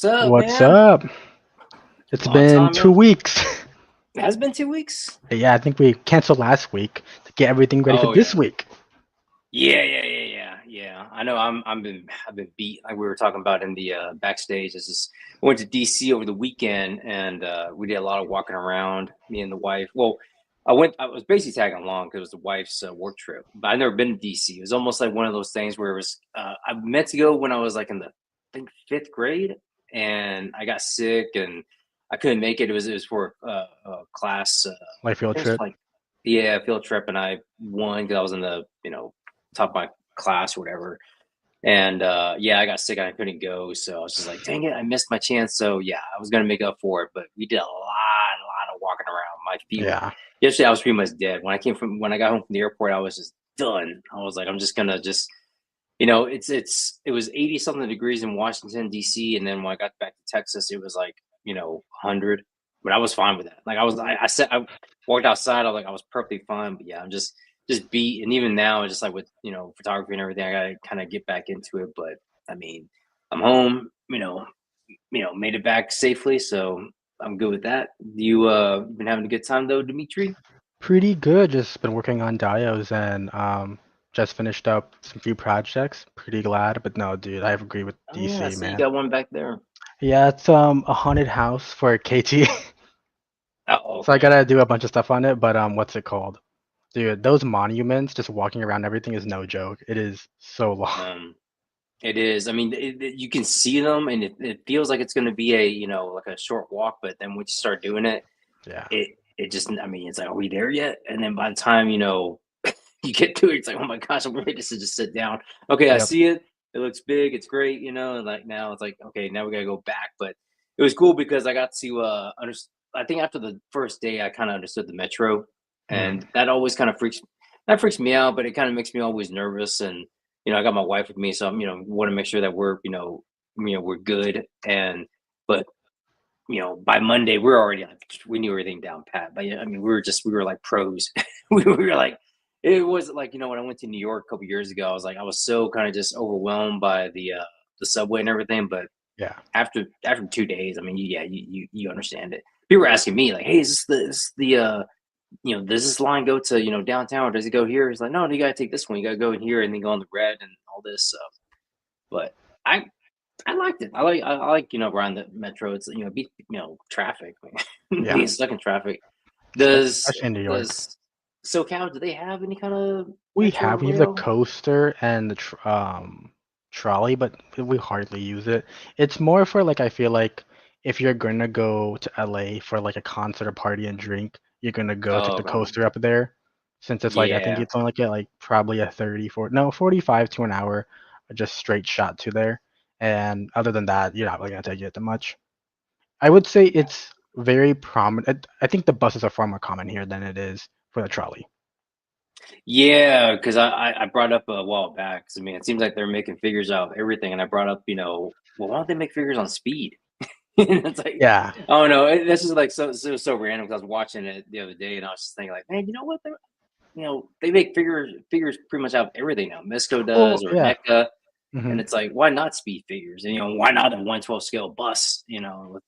What's up, What's man? up? It's Long been time, two man. weeks. It has been 2 weeks. Yeah, I think we canceled last week to get everything ready for Oh this yeah, week. yeah. I know. I've been beat. Like we were talking about in the backstage. I went to DC over the weekend, and we did a lot of walking around. Me and the wife. Well, I was basically tagging along because it was the wife's work trip. But I've never been to DC. It was almost like one of those things where it was. I meant to go when I was like in the I think fifth grade, and I got sick and I couldn't make it. It was for a class. My field It was trip. like yeah, field trip, and I won because I was in the top of my class or whatever. And yeah, I got sick and I couldn't go, so I was just like, dang it, I missed my chance. So yeah, I was gonna make up for it, but we did a lot of walking around. My feet were Yeah. yesterday. I was pretty much dead when I got home from the airport. I was just done. I was like, I'm just gonna just it was 80 something degrees in Washington D.C. and then when I got back to Texas, it was like 100. But I was fine with that. Like I said, I walked outside. I was like, I was perfectly fine. But yeah, I'm just beat. And even now, just like with photography and everything, I gotta kind of get back into it. But I mean, I'm home. Made it back safely, so I'm good with that. You been having a good time though, Dimitri? Pretty good. Just been working on dios and just finished up some few projects. Pretty glad, but no, dude, I agree with Oh yeah, I DC, see you man. got one back there. Yeah, it's a haunted house for KT. Oh, So I okay. gotta do a bunch of stuff on it, but what's it called? Dude, those monuments, just walking around everything is no joke. It is so long. Um, It is. I mean, you can see them, and it feels like it's going to be a like a short walk. But then once you start doing it, Yeah. it just. I mean, it's like, are we there yet? And then by the time you get to it, it's like, oh my gosh, I'm ready to just sit down. Okay, I Yep. see it. It looks big. It's great. And like now it's like, okay, now we gotta go back. But it was cool because I got to I think after the first day, I kind of understood the metro, Mhm. and that always kind of freaks me out, but it kind of makes me always nervous. And I got my wife with me, so I'm want to make sure that we're we're good. And but by Monday we're already like we knew everything down pat. But yeah, I mean we were like pros. We were like it was like when I went to New York a couple years ago, I was so kind of just overwhelmed by the subway and everything. But Yeah. after 2 days, I mean, you understand it. People were asking me like, "Hey, does this line go to downtown or does it go here?" He's like, "No, you gotta take this one. You gotta go in here and then go on the red and all this stuff." But I I liked it. I like around the metro. It's beat traffic, Yeah. being stuck in traffic. Does Especially in New York. does SoCal, do they have any kind of metro We have the rail? coaster and the trolley, but we hardly use it. It's more for like I feel like if you're gonna go to LA for like a concert or party and drink, you're gonna go take Oh, the okay. coaster up there. Since it's like I think Yeah. it's only like probably a 30, 40, no, 45 to an hour, just straight shot to there. And other than that, you're not really gonna take it that much. I would say it's very prominent. I think the buses are far more common here than it is for the trolley. Yeah, because I brought up a while back. 'Cause, I mean, it seems like they're making figures out of everything, and I brought up, well, why don't they make figures on speed? And it's like, Yeah. oh no, this is like so random. Because I was watching it the other day, and I was just thinking, like, man, you know what? They make figures pretty much out of everything now. Misco Well, does or yeah. NECA, and Hmm. it's like, why not speed figures? And why not a 112 scale bus? With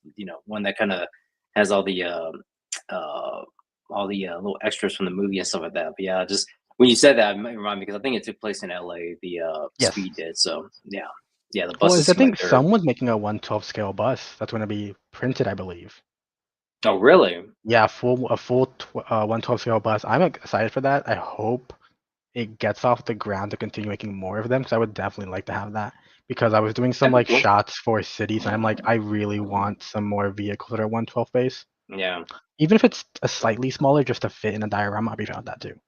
one that kind of has uh, all the little extras from the movie and stuff like that. But yeah, just when you said that, it reminded me because I think it took place in LA. The Yes. speed did. So yeah, yeah, the Well, buses is I seem like think they're. someone's making a 112 scale bus that's going to be printed, I believe. Oh really? Yeah, full 112 scale bus. I'm excited for that. I hope it gets off the ground to continue making more of them because I would definitely like to have that. Because I was doing some That'd be like cool. shots for cities, and I'm like, I really want some more vehicles that are 112 base. Yeah. Even if it's a slightly smaller, just to fit in a diorama, I'd be fine with that too.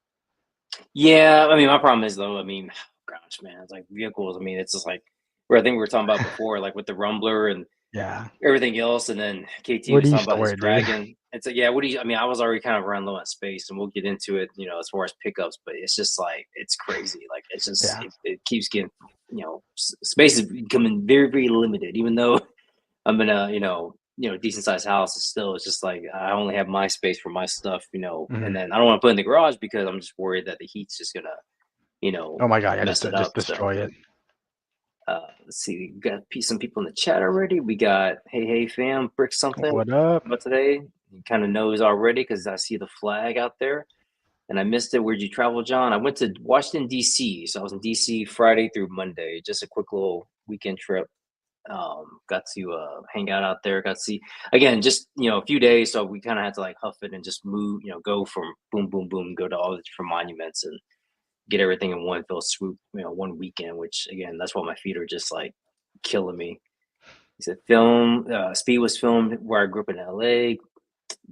Yeah, I mean, my problem is though. I mean, gosh, man, it's like vehicles. I mean, it's just like where I think we were talking about before, like with the Rumbler and Yeah. everything else, and then KT Where do was you talking about store his it, dude? Dragon. It's like, yeah, what do you? I mean, I was already kind of running low on space, and we'll get into it, as far as pickups. But it's just like it's crazy. Like it's just Yeah. it keeps getting, space is becoming very very limited. Even though I'm in a decent sized house, it's just like I only have my space for my stuff, and Hmm. then I don't want to put it in the garage because I'm just worried that the heat's just gonna Oh my God, yeah, mess it just up. So destroy it. Let's see, we got some people in the chat already. We got hey fam, brick something What up? about today. He kind of knows already because I see the flag out there. And I missed it. Where'd you travel, John? I went to Washington D.C. So I was in D.C. Friday through Monday. Just a quick little weekend trip. Got to hang out there. Got to see again, just a few days. So we kind of had to like huff it and just move. Go from boom, boom, boom, go to all the different monuments and get everything in one fell swoop. One weekend. Which again, that's why my feet are just like killing me. He said, film. Speed was filmed where I grew up in L.A.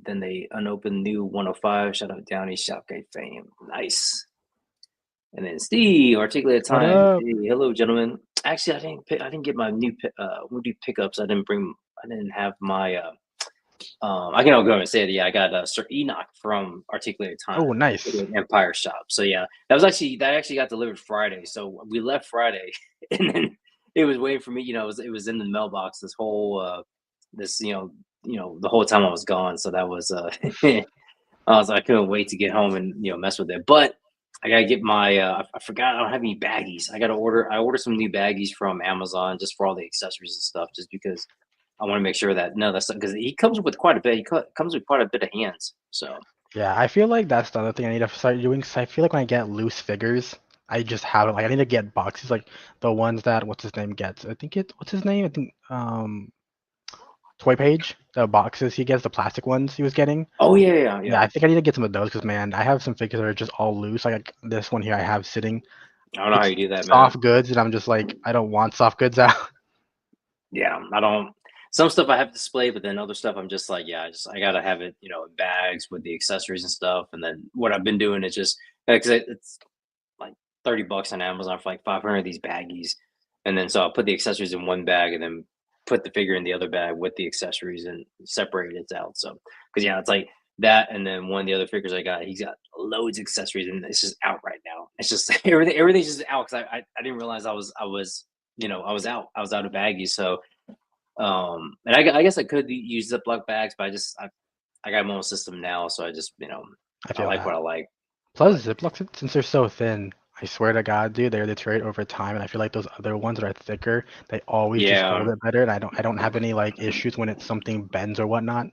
Then they unopened new 105. Shout out Downey Shopgate fame. Nice. And then Steve, articulated What time. up? Hey, hello, gentlemen. Actually, I didn't get my new pickups. I didn't have my. I can go and say it. Yeah, I got Sir Enoch from Articulated Time, Oh, nice. Empire Shop. So yeah, that actually got delivered Friday. So we left Friday, and then it was waiting for me. It was in the mailbox this whole this the whole time I was gone. So that was I couldn't wait to get home and mess with it. But I gotta get my. I forgot I don't have any baggies. I ordered some new baggies from Amazon just for all the accessories and stuff, just because I want to make sure that no, that's because he comes with quite a bit. Comes with quite a bit of hands. So Yeah, I feel like that's the other thing I need to start doing. Cause I feel like when I get loose figures, I just have it. Like I need to get boxes, like the ones that what's his name gets. What's his name? I think Toy Page. The boxes he gets, the plastic ones he was getting. oh yeah. Yeah, I think I need to get some of those because man, I have some figures that are just all loose. Like this one here I have sitting. I don't know how It's you do that, man. soft goods, and I'm just like, I don't want soft goods out. Yeah, I don't. Some stuff I have display, but then other stuff I'm just like, yeah, I gotta have it, in bags with the accessories and stuff. And then what I've been doing is just because it's like $30 on Amazon for like 500 of these baggies, and then so I'll put the accessories in one bag and then put the figure in the other bag with the accessories and separate it out. So because yeah, it's like that, and then one of the other figures I got, he's got loads of accessories, and it's just out right now. It's just everything's just out because I didn't realize I was I was out of baggies. So and I guess I could use Ziploc bags, but I got my own system now, so I just I I feel like what that. I like. But Plus, Ziplocs, since they're so thin, I swear to God, dude, they're deteriorate over time, and I feel like those other ones that are thicker, they always just yeah, hold it better, and I don't have any like issues when it's something bends or whatnot.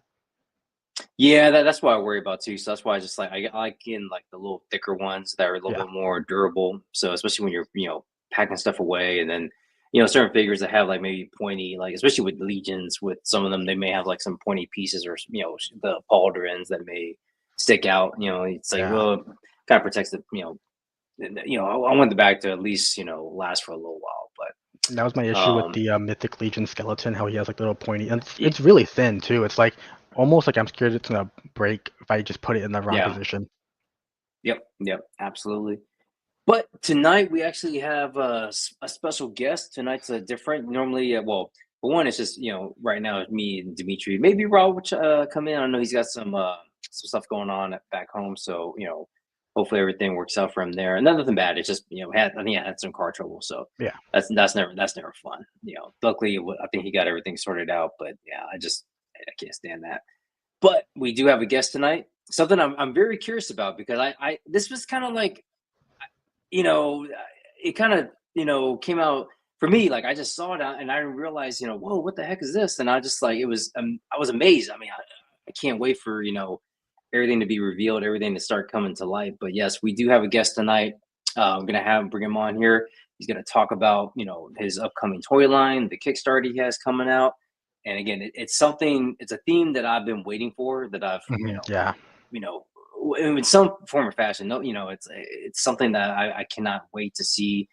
yeah, that's what I worry about too. So that's why I just like I like in like the little thicker ones that are a little Yeah, bit more durable. So especially when you're packing stuff away, and then certain figures that have like maybe pointy, like especially with legions, with some of them they may have like some pointy pieces or the pauldrons that may stick out. It's like yeah. well, kind of protects the I want the bag to at least last for a little while. And that was my But issue with the Mythic Legion skeleton, how he has like little pointy, and it's, y- it's really thin too. It's like almost like I'm scared it's gonna break if I just put it in the wrong yeah, position. yep, absolutely. But tonight we actually have a special guest. Tonight's a different. Normally, well, for one, it's just right now it's me and Dimitri. Maybe Rob will come in. I know he's got some stuff going on back home, so hopefully everything works out for him there. And nothing bad. It's just I think I had some car trouble, so Yeah, that's never fun. Luckily I think he got everything sorted out. But yeah, I can't stand that. But we do have a guest tonight. Something I'm very curious about because I this was kind of like you know, it kind of, came out for me. Like I just saw it and I didn't realize, whoa, what the heck is this? And I just like, I was amazed. I mean, I can't wait for, everything to be revealed, everything to start coming to light. But yes, we do have a guest tonight. I'm going to bring him on here. He's going to talk about, his upcoming toy line, the Kickstarter he has coming out. And again, it's a theme that I've been waiting for that I've, yeah. you know, in some form or fashion. No, it's something that I cannot wait to see.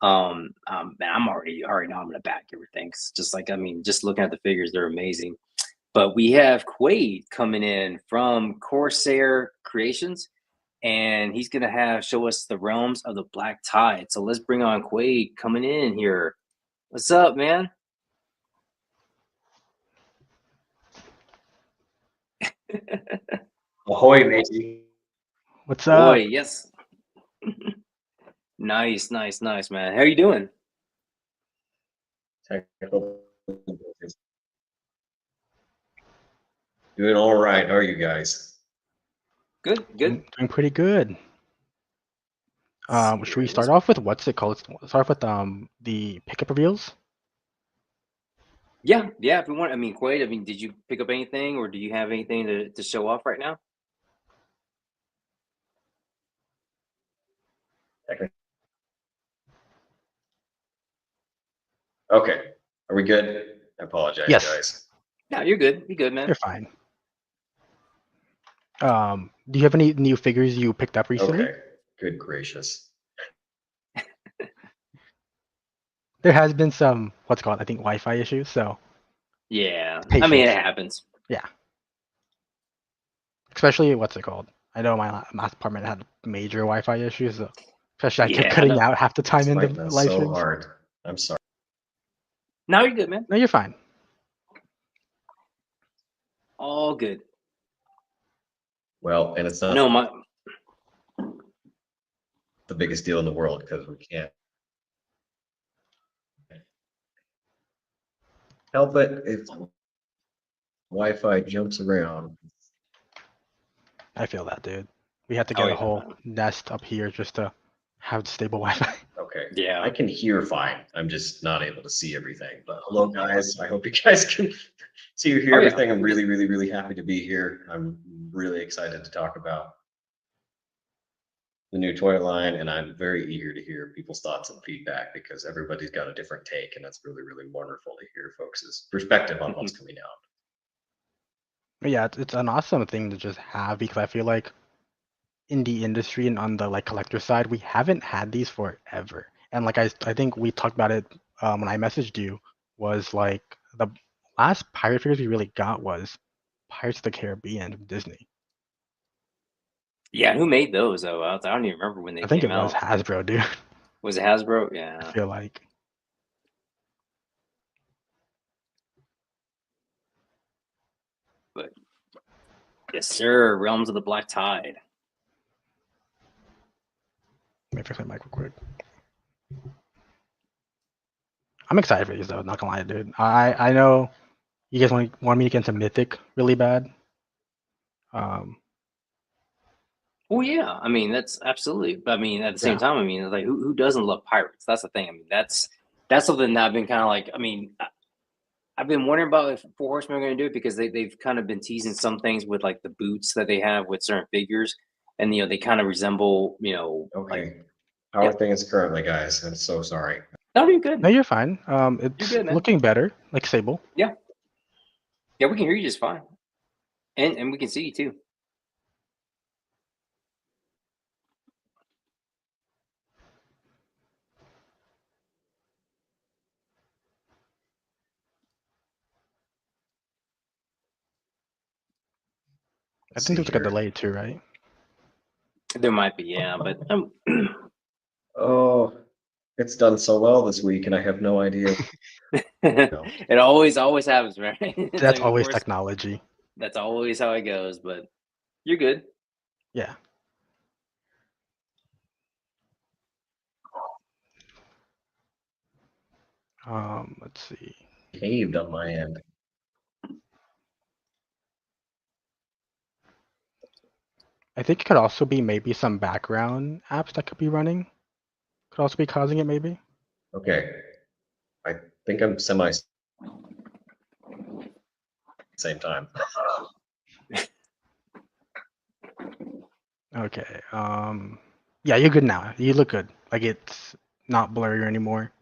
Man, I'm already know I'm gonna back everything. 'Cause just like I mean, just looking at the figures, they're amazing. But we have Quaid coming in from Corsair Creations, and he's gonna have show us the realms of the Black Tide. So let's bring on Quaid coming in here. What's up, man? Ahoy, matey. What's Boy, up? yes. Nice, man. How you doing? Technical difficulties. Doing all right. How are you guys? Good. Doing pretty good. Should we Here, start off with what's it called? Let's start off with the pickup reveals. yeah, yeah. If you want, I mean, Quaid. I mean, did you pick up anything, or do you have anything to show off right now? Okay. Are we good? I apologize, Yes, guys. No, you're good. You're good, man. you're fine. Do you have any new figures you picked up recently? Okay. Good gracious. There has been some what's it called, I think, Wi-Fi issues. So Yeah, I mean, patience. it happens. Yeah, especially what's it called? I know my last apartment had major Wi-Fi issues. So especially I kept Yeah, I cutting know. out half the time It's in the fighting us live so streams. hard. I'm sorry. No, you're good, man. No, you're fine. All good. Well, and it's not No, my the biggest deal in the world because we can't help it if Wi-Fi jumps around. I feel that, dude. We had to oh get a yeah, whole man. nest up here just to have stable Wi-Fi. Okay. Yeah. I can hear fine. I'm just not able to see everything. But hello, guys. I hope you guys can see or hear Oh, yeah. everything. I'm really, really, really happy to be here. I'm really excited to talk about the new toy line, and I'm very eager to hear people's thoughts and feedback because everybody's got a different take, and it's really, really wonderful to hear folks' perspective on what's coming out. But yeah, it's an awesome thing to just have because I feel like in the industry and on the like collector side, we haven't had these forever. And like I think we talked about it when I messaged you was like the last pirate figures we really got was Pirates of the Caribbean from Disney. Yeah, who made those though? I don't even remember when they I think came it was out. Hasbro, dude. Was it Hasbro? I Yeah. feel like. But yes, sir. Realms of the Black Tide. Let me fix my mic real quick. I'm excited for these though, not gonna lie, dude. I know you guys want me to get into Mythic really bad. Oh yeah, I mean that's absolutely. But I mean, at the same Yeah. time, I mean, it's like who doesn't love pirates? That's the thing. I mean, that's something that I've been kind of like. I mean, I've been wondering about if Four Horsemen are going to do it because they've kind of been teasing some things with like the boots that they have with certain figures, and they kind of resemble like Okay. How are things currently, guys? I'm so sorry. no, you're good. No, you're fine. You're It's good, man. looking better, like Sable. Yeah, yeah, we can hear you just fine, and we can see you too. I Let's think see there's like a here. delay too, right? There might be, yeah, but Oh, it's done so well this week, and I have no idea. it always happens, right? It's That's like the always worst. technology. That's always how it goes, but you're good. Yeah. Let's see. Caved on my end. I think it could also be maybe some background apps that could be running. Could also be causing it, maybe. Okay. I think I'm semi same time. Okay. Yeah, you're good now. You look good. Like it's not blurry anymore.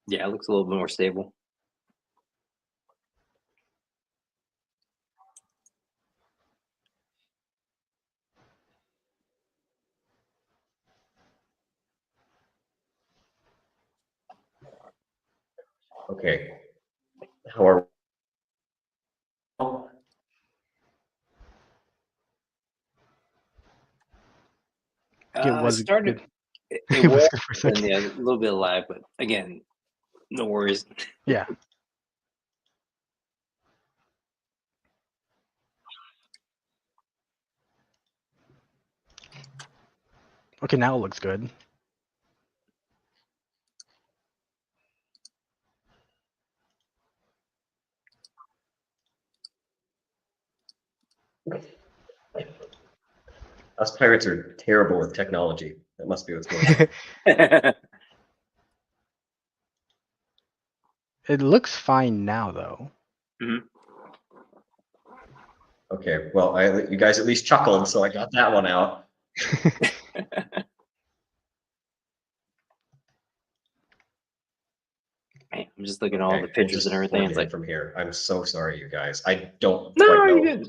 Yeah, it looks a little bit more stable. Okay. How are It It was started. good. It It was was, good for a and second. yeah, a little bit of lag, but again, no worries. Yeah. Okay, now it looks good. us pirates are terrible with technology. That must be what's going on. It looks fine now, though. Mhm. Okay, well, you guys at least chuckled, so I got that one out. Man, I'm just looking at all the We'll pictures and just everything. plug It's in like, from here. I'm so sorry, you guys. I don't no, quite you're know good.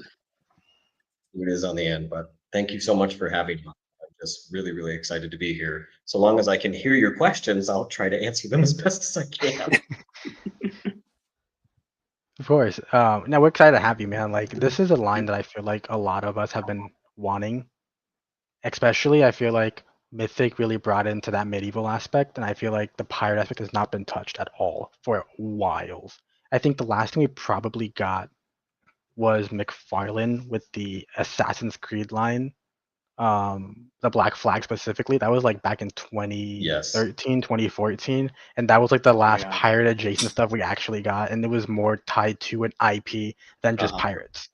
who it is on the end, but thank you so much for having me. I'm just really, really excited to be here. So long as I can hear your questions, I'll try to answer them as best as I can. Of course. No, we're excited to have you, man. Like, this is a line that I feel like a lot of us have been wanting. Especially, I feel like Mythic really brought into that medieval aspect, and I feel like the pirate aspect has not been touched at all for whiles. I think the last thing we probably got was McFarlane with the Assassin's Creed line, the Black Flag specifically. That was like back in Yes. 2013, 2014, and that was like the last Yeah. pirate adjacent stuff we actually got, and it was more tied to an IP than just Uh-huh. pirates.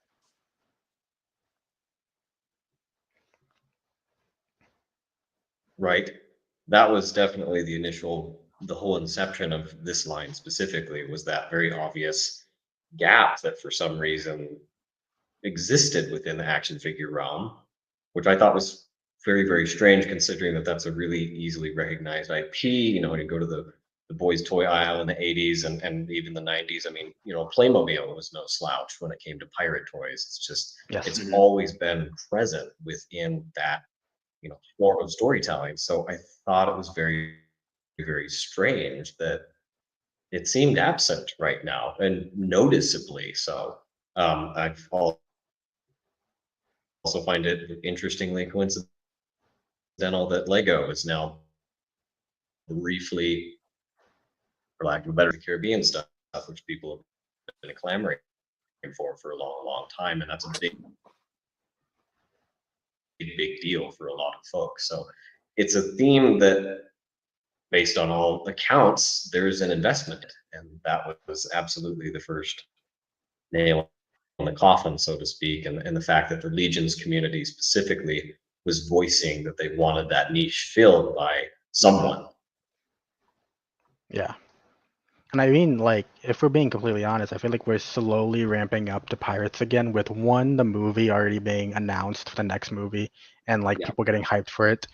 Right. That was definitely the whole inception of this line specifically was that very obvious gap that for some reason existed within the action figure realm, which I thought was very, very strange considering that that's a really easily recognized IP. You know, when you go to the boys' toy aisle in the 80s and even the 90s, I mean, you know, Playmobil was no slouch when it came to pirate toys. It's just, Yes. it's Mhm. always been present within that, you know, form of storytelling. So I thought it was very, very strange that it seemed absent right now and noticeably so. I've also find it interestingly coincidental that Lego is now briefly, for lack of a better, Caribbean stuff, which people have been clamoring for a long, long time, and that's a big, big deal for a lot of folks. So it's a theme that, based on all accounts, there's an investment, and that was absolutely the first nail in the coffin, so to speak, and the fact that the Legions community specifically was voicing that they wanted that niche filled by someone. Yeah. And I mean, like, if we're being completely honest, I feel like we're slowly ramping up to Pirates again with one, the movie already being announced for the next movie and like Yeah. people getting hyped for it.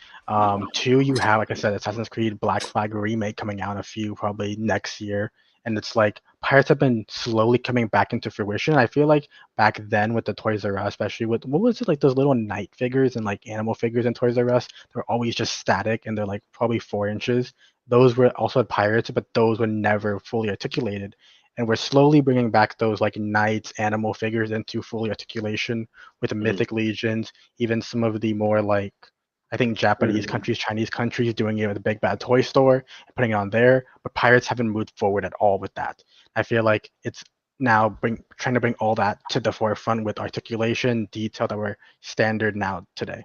Two, you have, like I said, Assassin's Creed Black Flag remake coming out in a few, probably next year. And it's like Pirates have been slowly coming back into fruition. I feel like back then with the Toys R Us, especially with what was it, like those little knight figures and like animal figures in Toys R Us, they're always just static and they're like probably 4 inches. Those were also pirates, but those were never fully articulated. And we're slowly bringing back those like knights, animal figures into fully articulation with the Mhm. mythic legions, even some of the more like I think Japanese Mhm. countries, Chinese countries doing it with the Big Bad Toy Store and putting it on there. But pirates haven't moved forward at all with that. I feel like it's now trying to bring all that to the forefront with articulation, detail that were standard now today.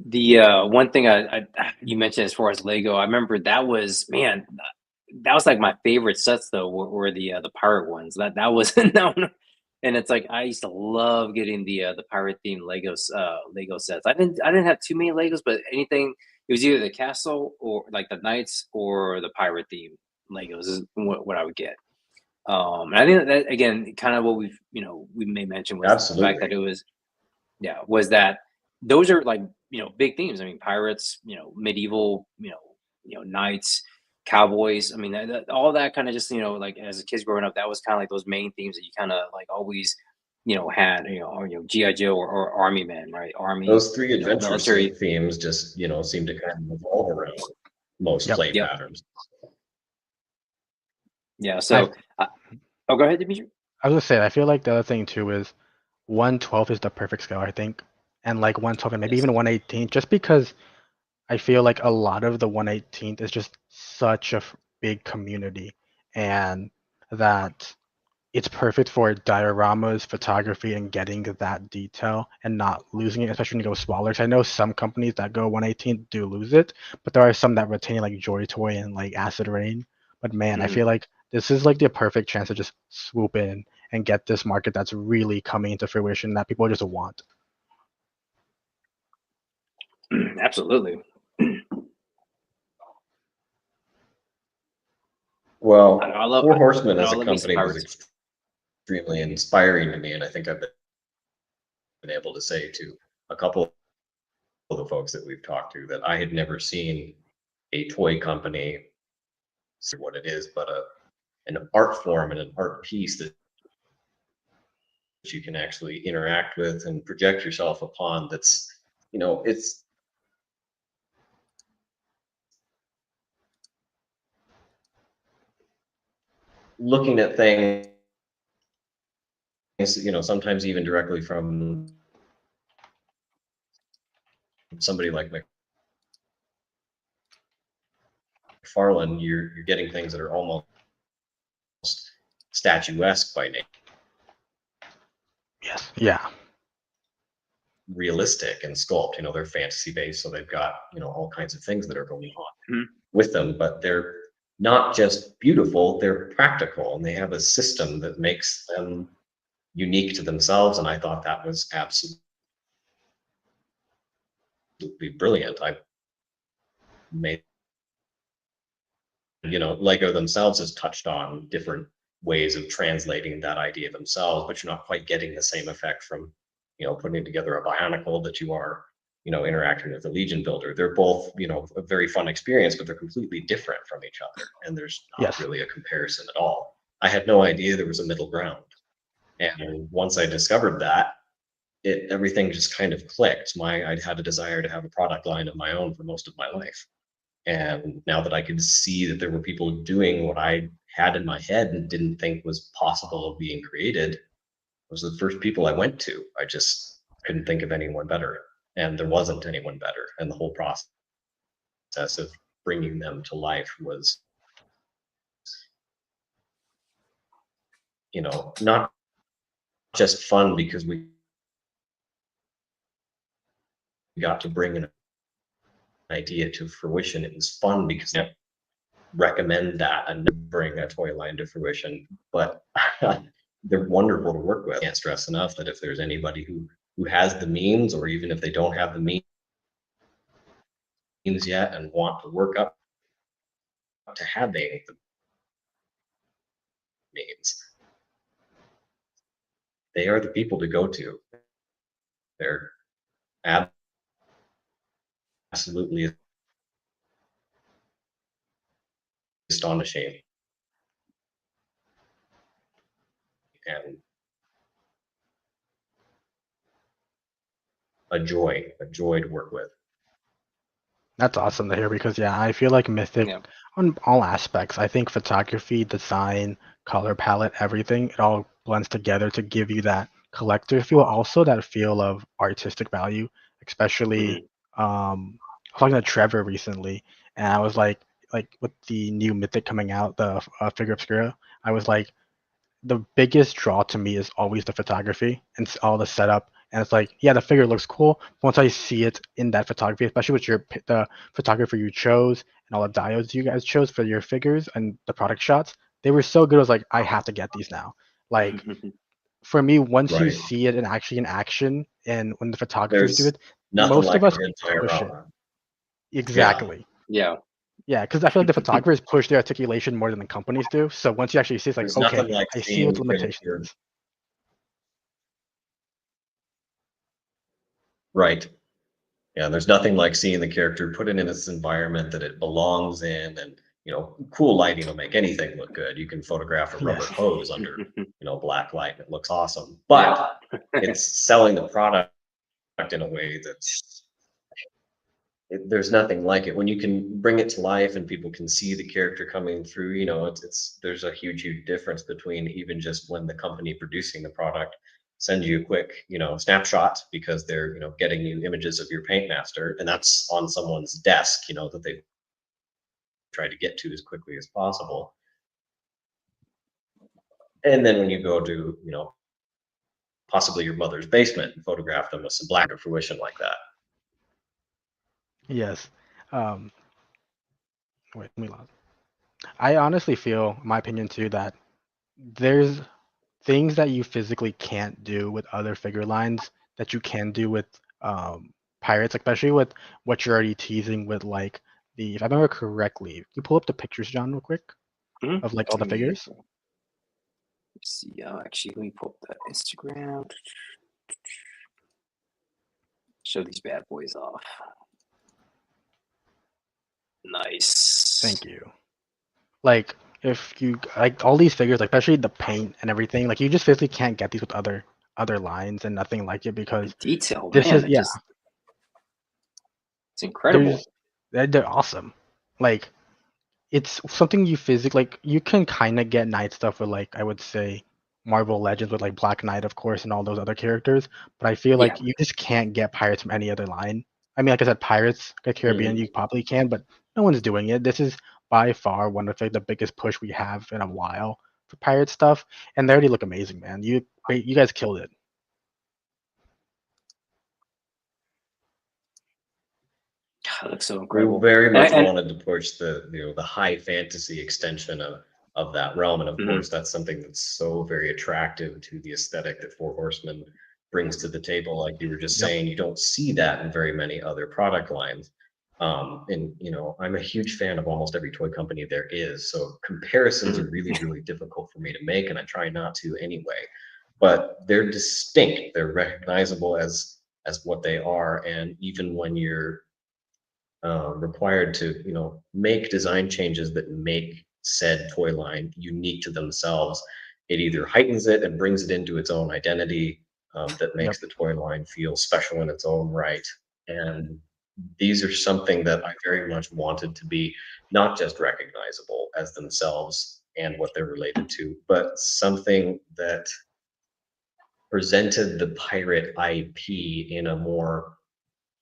The one thing you mentioned as far as Lego, I remember that was, man, that was like my favorite sets though, were the pirate ones. That was no, and it's like I used to love getting the pirate themed Lego sets. I didn't have too many Legos, but anything, it was either the castle or like the knights or the pirate theme Legos is what I would get. And I think that again, kind of what we may mention was the fact that Absolutely. it was, yeah, was that those are like, big themes. I mean, pirates, medieval, knights, cowboys. I mean, all that kind of just, like as a kids growing up, that was kind of like those main themes that you kind of like always, had, or, GI Joe or Army Men, right? Army, Those three adventure military. themes just, seem to kind of evolve around most Yep. play Yep. patterns. Yeah. I So, oh, go ahead, Dimitri. I was gonna say I feel like the other thing too is 112 is the perfect scale, I think, and like 112 and maybe Yes. even 118, just because I feel like a lot of the 118th is just such a big community, and that it's perfect for dioramas, photography, and getting that detail and not losing it, especially when you go smaller. 'Cause I know some companies that go 118 do lose it, but there are some that retain like Joy Toy and like Acid Rain. But man, I Mhm. feel like this is like the perfect chance to just swoop in and get this market that's really coming into fruition that people just want. Absolutely. Well, I love Four Horsemen I as a love me some company was pirates. extremely inspiring to me, and I think I've been able to say to a couple of the folks that we've talked to that I had never seen a toy company see what it is, but an art form and an art piece that you can actually interact with and project yourself upon. That's, it's looking at things, sometimes even directly from somebody like McFarlane. You're getting things that are almost statuesque by nature, Yes. Yeah. realistic and sculpt. They're fantasy based, so they've got all kinds of things that are going on Mhm. with them, but they're not just beautiful, they're practical, and they have a system that makes them unique to themselves. And I thought that was absolutely brilliant. I made, Lego themselves has touched on different ways of translating that idea themselves, but you're not quite getting the same effect from, putting together a Bionicle that you are, interacting with a Legion builder. They're both, a very fun experience, but they're completely different from each other. And there's not Yes. really a comparison at all. I had no idea there was a middle ground. And once I discovered that, everything just kind of clicked. I had a desire to have a product line of my own for most of my life. And now that I could see that there were people doing what I had in my head and didn't think was possible of being created, was the first people I went to. I just couldn't think of anyone better. And there wasn't anyone better. And the whole process of bringing them to life was, not just fun because we got to bring an idea to fruition. It was fun because I recommend that and bring a toy line to fruition. But they're wonderful to work with. I can't stress enough that if there's anybody who has the means, or even if they don't have the means yet and want to work up to having the means, they are the people to go to. They're absolutely astonishing and a joy to work with. That's awesome to hear because yeah, I feel like Mythic Yeah. on all aspects. I think photography, design, color palette, everything, it all blends together to give you that collector feel, also that feel of artistic value, especially Mhm. I was talking to Trevor recently and I was like with the new Mythic coming out, the Figure Obscura, I was like the biggest draw to me is always the photography and all the setup. And it's like, yeah, the figure looks cool. Once I see it in that photography, especially with the photographer you chose and all the diodes you guys chose for your figures and the product shots, they were so good. I was like, I have to get these now. Like for me, once you Right. see it in actually in action, and when the photographers do There's it, nothing most of like a us good push it. diorama. Yeah. Exactly. Yeah. Yeah, because I feel like the photographers push their articulation more than the companies do. So once you actually see, it's like, There's okay, nothing like I see seeing what the the limitation character. is. Right. Yeah, there's nothing like seeing the character put it in its environment that it belongs in, and cool lighting will make anything look good. You can photograph a rubber Yes. hose under, black light, and it looks awesome. Yeah. But it's selling the product in a way that's there's nothing like it when you can bring it to life and people can see the character coming through. It's there's a huge difference between even just when the company producing the product sends you a quick snapshot because they're getting you images of your paint master, and that's on someone's desk that they try to get to as quickly as possible. And then when you go to, you know, possibly your mother's basement and photograph them with some black to fruition like that. Yes. Um, wait, let me lost. I honestly feel, in my opinion too, that there's things that you physically can't do with other figure lines that you can do with pirates, especially with what you're already teasing with like the, if I remember correctly, can you pull up the pictures, John, real quick, Mhm. of like all the Let me figures? see. Actually, let me pull up that Instagram. Show these bad boys off. Nice. Thank you. Like if you like all these figures, like especially the paint and everything, like you just physically can't get these with other lines and nothing like it The because detail, this man, is yeah, it's incredible. there's they're awesome. Like it's something you physically like you can kind of get Knight stuff with like I would say Marvel Legends with like Black Knight of course and all those other characters, but I feel Yeah. like you just can't get Pirates from any other line. I mean, like I said, Pirates, the Caribbean, Mhm. you probably can, but no one's doing it. This is by far one of like, the biggest push we have in a while for Pirate stuff, and they already look amazing, man. You guys killed it. God, it looks so We incredible. very much And wanted to push the, you know, the high fantasy extension of that realm, and of mhm, course that's something that's so very attractive to the aesthetic that Four Horsemen brings to the table. Like you were just Yep. saying, you don't see that in very many other product lines. And you know, I'm a huge fan of almost every toy company there is, so comparisons mhm. are really, really difficult for me to make, and I try not to anyway. But they're distinct, they're recognizable as what they are, and even when you're required to, you know, make design changes that make said toy line unique to themselves. It either heightens it and brings it into its own identity, that Yep. makes the toy line feel special in its own right. And these are something that I very much wanted to be not just recognizable as themselves and what they're related to, but something that presented the pirate IP in a more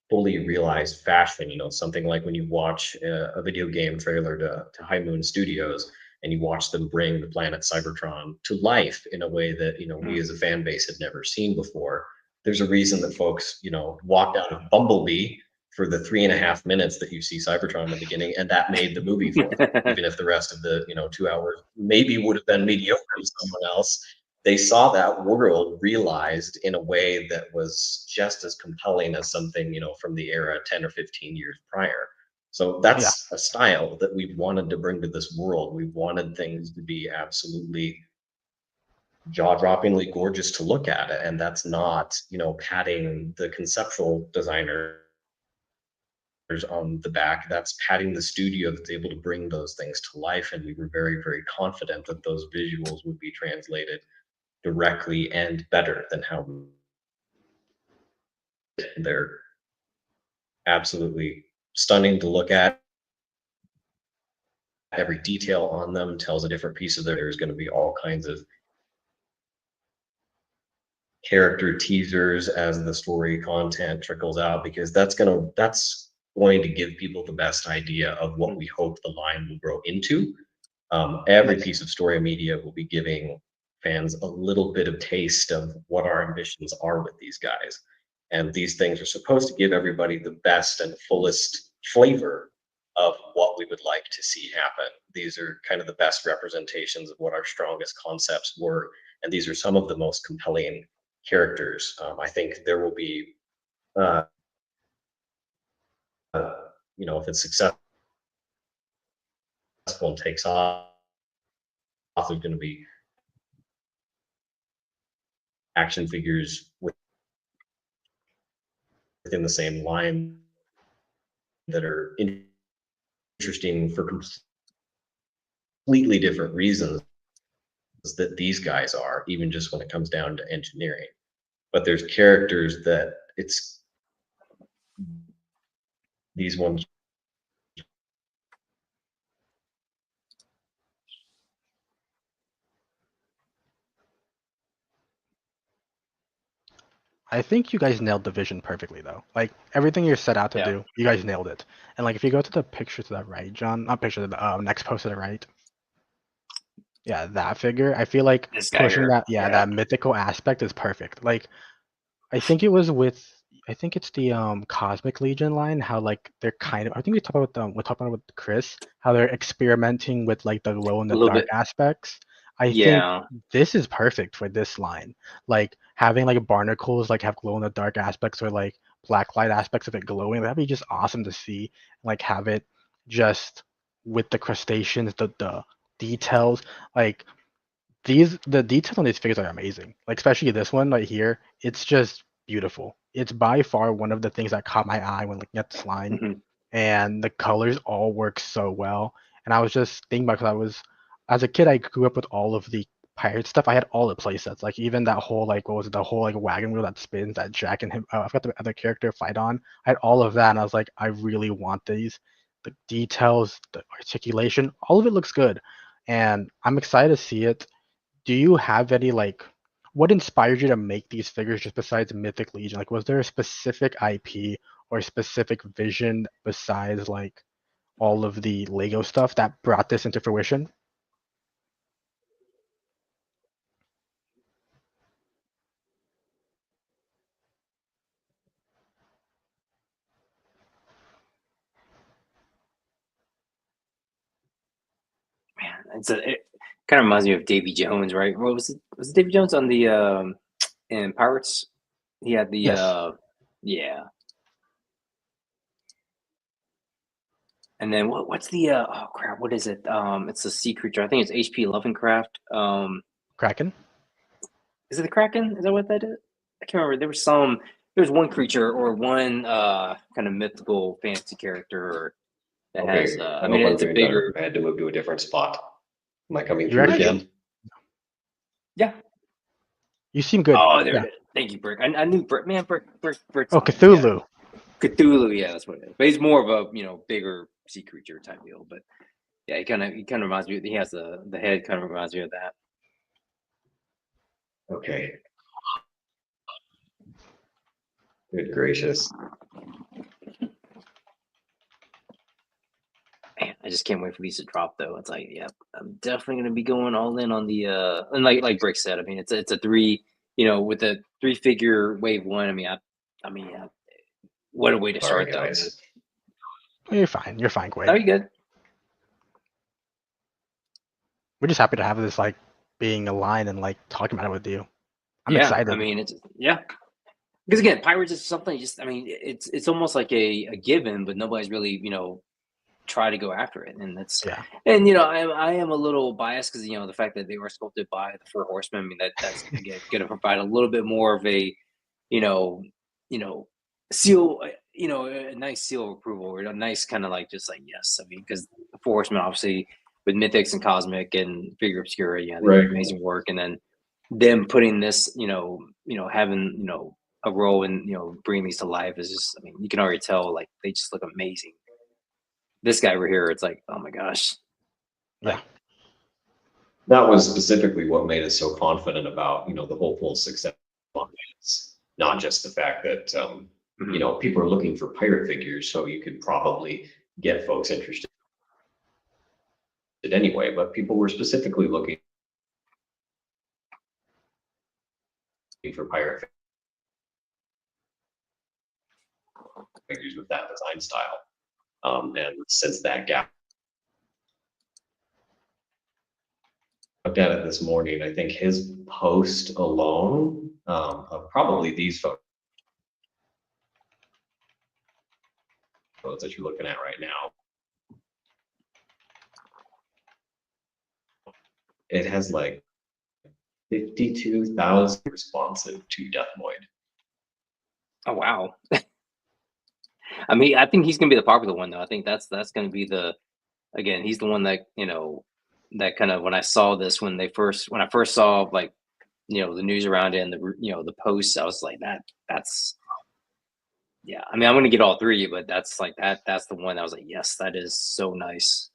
fully realized fashion. You know, something like when you watch a video game trailer to High Moon Studios and you watch them bring the planet Cybertron to life in a way that, you know, we Mhm. as a fan base had never seen before. There's a reason that folks, you know, walked out of Bumblebee for the 3.5 minutes that you see Cybertron in the beginning, and that made the movie for them. Even if the rest of the, you know, 2 hours maybe would have been mediocre to someone else, they saw that world realized in a way that was just as compelling as something, you know, from the era 10 or 15 years prior. So Yeah. that's a style that we wanted to bring to this world. We wanted things to be absolutely jaw-droppingly gorgeous to look at, and that's not, you know, patting the conceptual designers on the back. That's patting the studio that's able to bring those things to life, and we were very, very confident that those visuals would be translated directly and better than how they're absolutely stunning to look at. Every detail on them tells a different piece of there's going to be all kinds of character teasers as the story content trickles out, because that's going to give people the best idea of what we hope the line will grow into. Every Nice. piece of story media will be giving fans a little bit of taste of what our ambitions are with these guys. And these things are supposed to give everybody the best and fullest flavor of what we would like to see happen. These are kind of the best representations of what our strongest concepts were. And these are some of the most compelling characters. I think there will be, uh, you know, if it's successful and takes off, there's going to be action figures within the same line that are interesting for completely different reasons that these guys are, even just when it comes down to engineering. But there's characters that it's these ones. I think you guys nailed the vision perfectly, though. Like everything you're set out to Yeah. do, you guys nailed it. And like if you go to the picture to the right, John, not picture, the next post to the right, Yeah, that figure. I feel like This guy pushing here. that, yeah, Yeah. that mythical aspect is perfect. Like I think it was with I think it's the Cosmic Legion line, how like they're kind of I think we talked about it with Chris, how they're experimenting with like the glow in A the little dark bit. aspects. I think Yeah. this is perfect for this line. Like having like barnacles like have glow in the dark aspects or like black light aspects of it glowing, that'd be just awesome to see. Like have it just with the crustaceans, the details, like the details on these figures are amazing. Like especially this one right here, it's just beautiful. It's by far one of the things that caught my eye when looking at this line, Hmm. and the colors all work so well. And I was just thinking about because I was as a kid, I grew up with all of the pirate stuff. I had all the playsets, like even that whole like what was it, the whole like wagon wheel that spins that Jack and him. I forgot the other character fight on. I had all of that, and I was like, I really want these. The details, the articulation, all of it looks good, and I'm excited to see it. Do you have any like what inspired you to make these figures just besides Mythic Legion? Like was there a specific IP or a specific vision besides like all of the Lego stuff that brought this into fruition? Man, it kind of reminds me of Davy Jones, right? What was it? Was it Davy Jones on the in Pirates? He had the Yes. yeah. And then what's the oh crap, what is it? It's a sea creature. I think it's HP Lovecraft. Kraken? Is it the Kraken? Is that what that is? I can't remember. There was one creature or one kind of mythical fantasy character that has Okay, I I mean hope I'm it's a doing better. bigger I had to move to a different spot. Am I coming You're through actually again? yeah. you seem good. Oh, there Yeah. it is. Thank you, Brick. I knew Brick. Man, Brick's Oh, on it. Yeah, Cthulhu. Cthulhu. Yeah, that's what it is. But he's more of a bigger sea creature type deal. But yeah, he kind of reminds me. He has the head kind of reminds me of that. Okay, good gracious. Man, I just can't wait for these to drop though. It's like, yeah, I'm definitely gonna be going all in on the and like Brick said, I mean it's a three, with a three figure wave one. I mean, what a way to Sorry, start though. I mean, guys. Oh, you're fine. You're fine, no, Quade. you good. We're just happy to have this like being aligned and like talking about it with you. I'm Yeah, I excited. mean it's yeah. Because again, Pirates is something just I mean, it's almost like a given, but nobody's really, try to go after it. And that's Yeah. and I am a little biased because the fact that they were sculpted by the Four Horsemen, I mean that's again gonna provide a little bit more of a, you know, you know, seal, a nice seal of approval or a nice kind of like just like yes. I mean, because the Four Horsemen obviously with Mythics and Cosmic and Figure Obscura, yeah, they Right. did amazing work. And then them putting this, having, a role in, bringing these to life is just, I mean, you can already tell like they just look amazing. This guy over here, it's like, oh my gosh, Yeah. like, That was specifically what made us so confident about, the hopeful success on this. Not just the fact that, mhm. people are looking for pirate figures, so you could probably get folks interested anyway, but people were specifically looking for pirate figures with that design style. And since that gap, looked at it this morning, I think his post alone, of probably these photos that you're looking at right now, it has like 52,000 responsive to Death Void. Oh wow. I mean, I think he's gonna be the popular one though. I think that's gonna be the again, he's the one that, that kind of when I saw this when I first saw like, the news around it and the posts, I was like that's yeah. I mean, I'm gonna get all three, but that's like that's the one I was like, yes, that is so nice.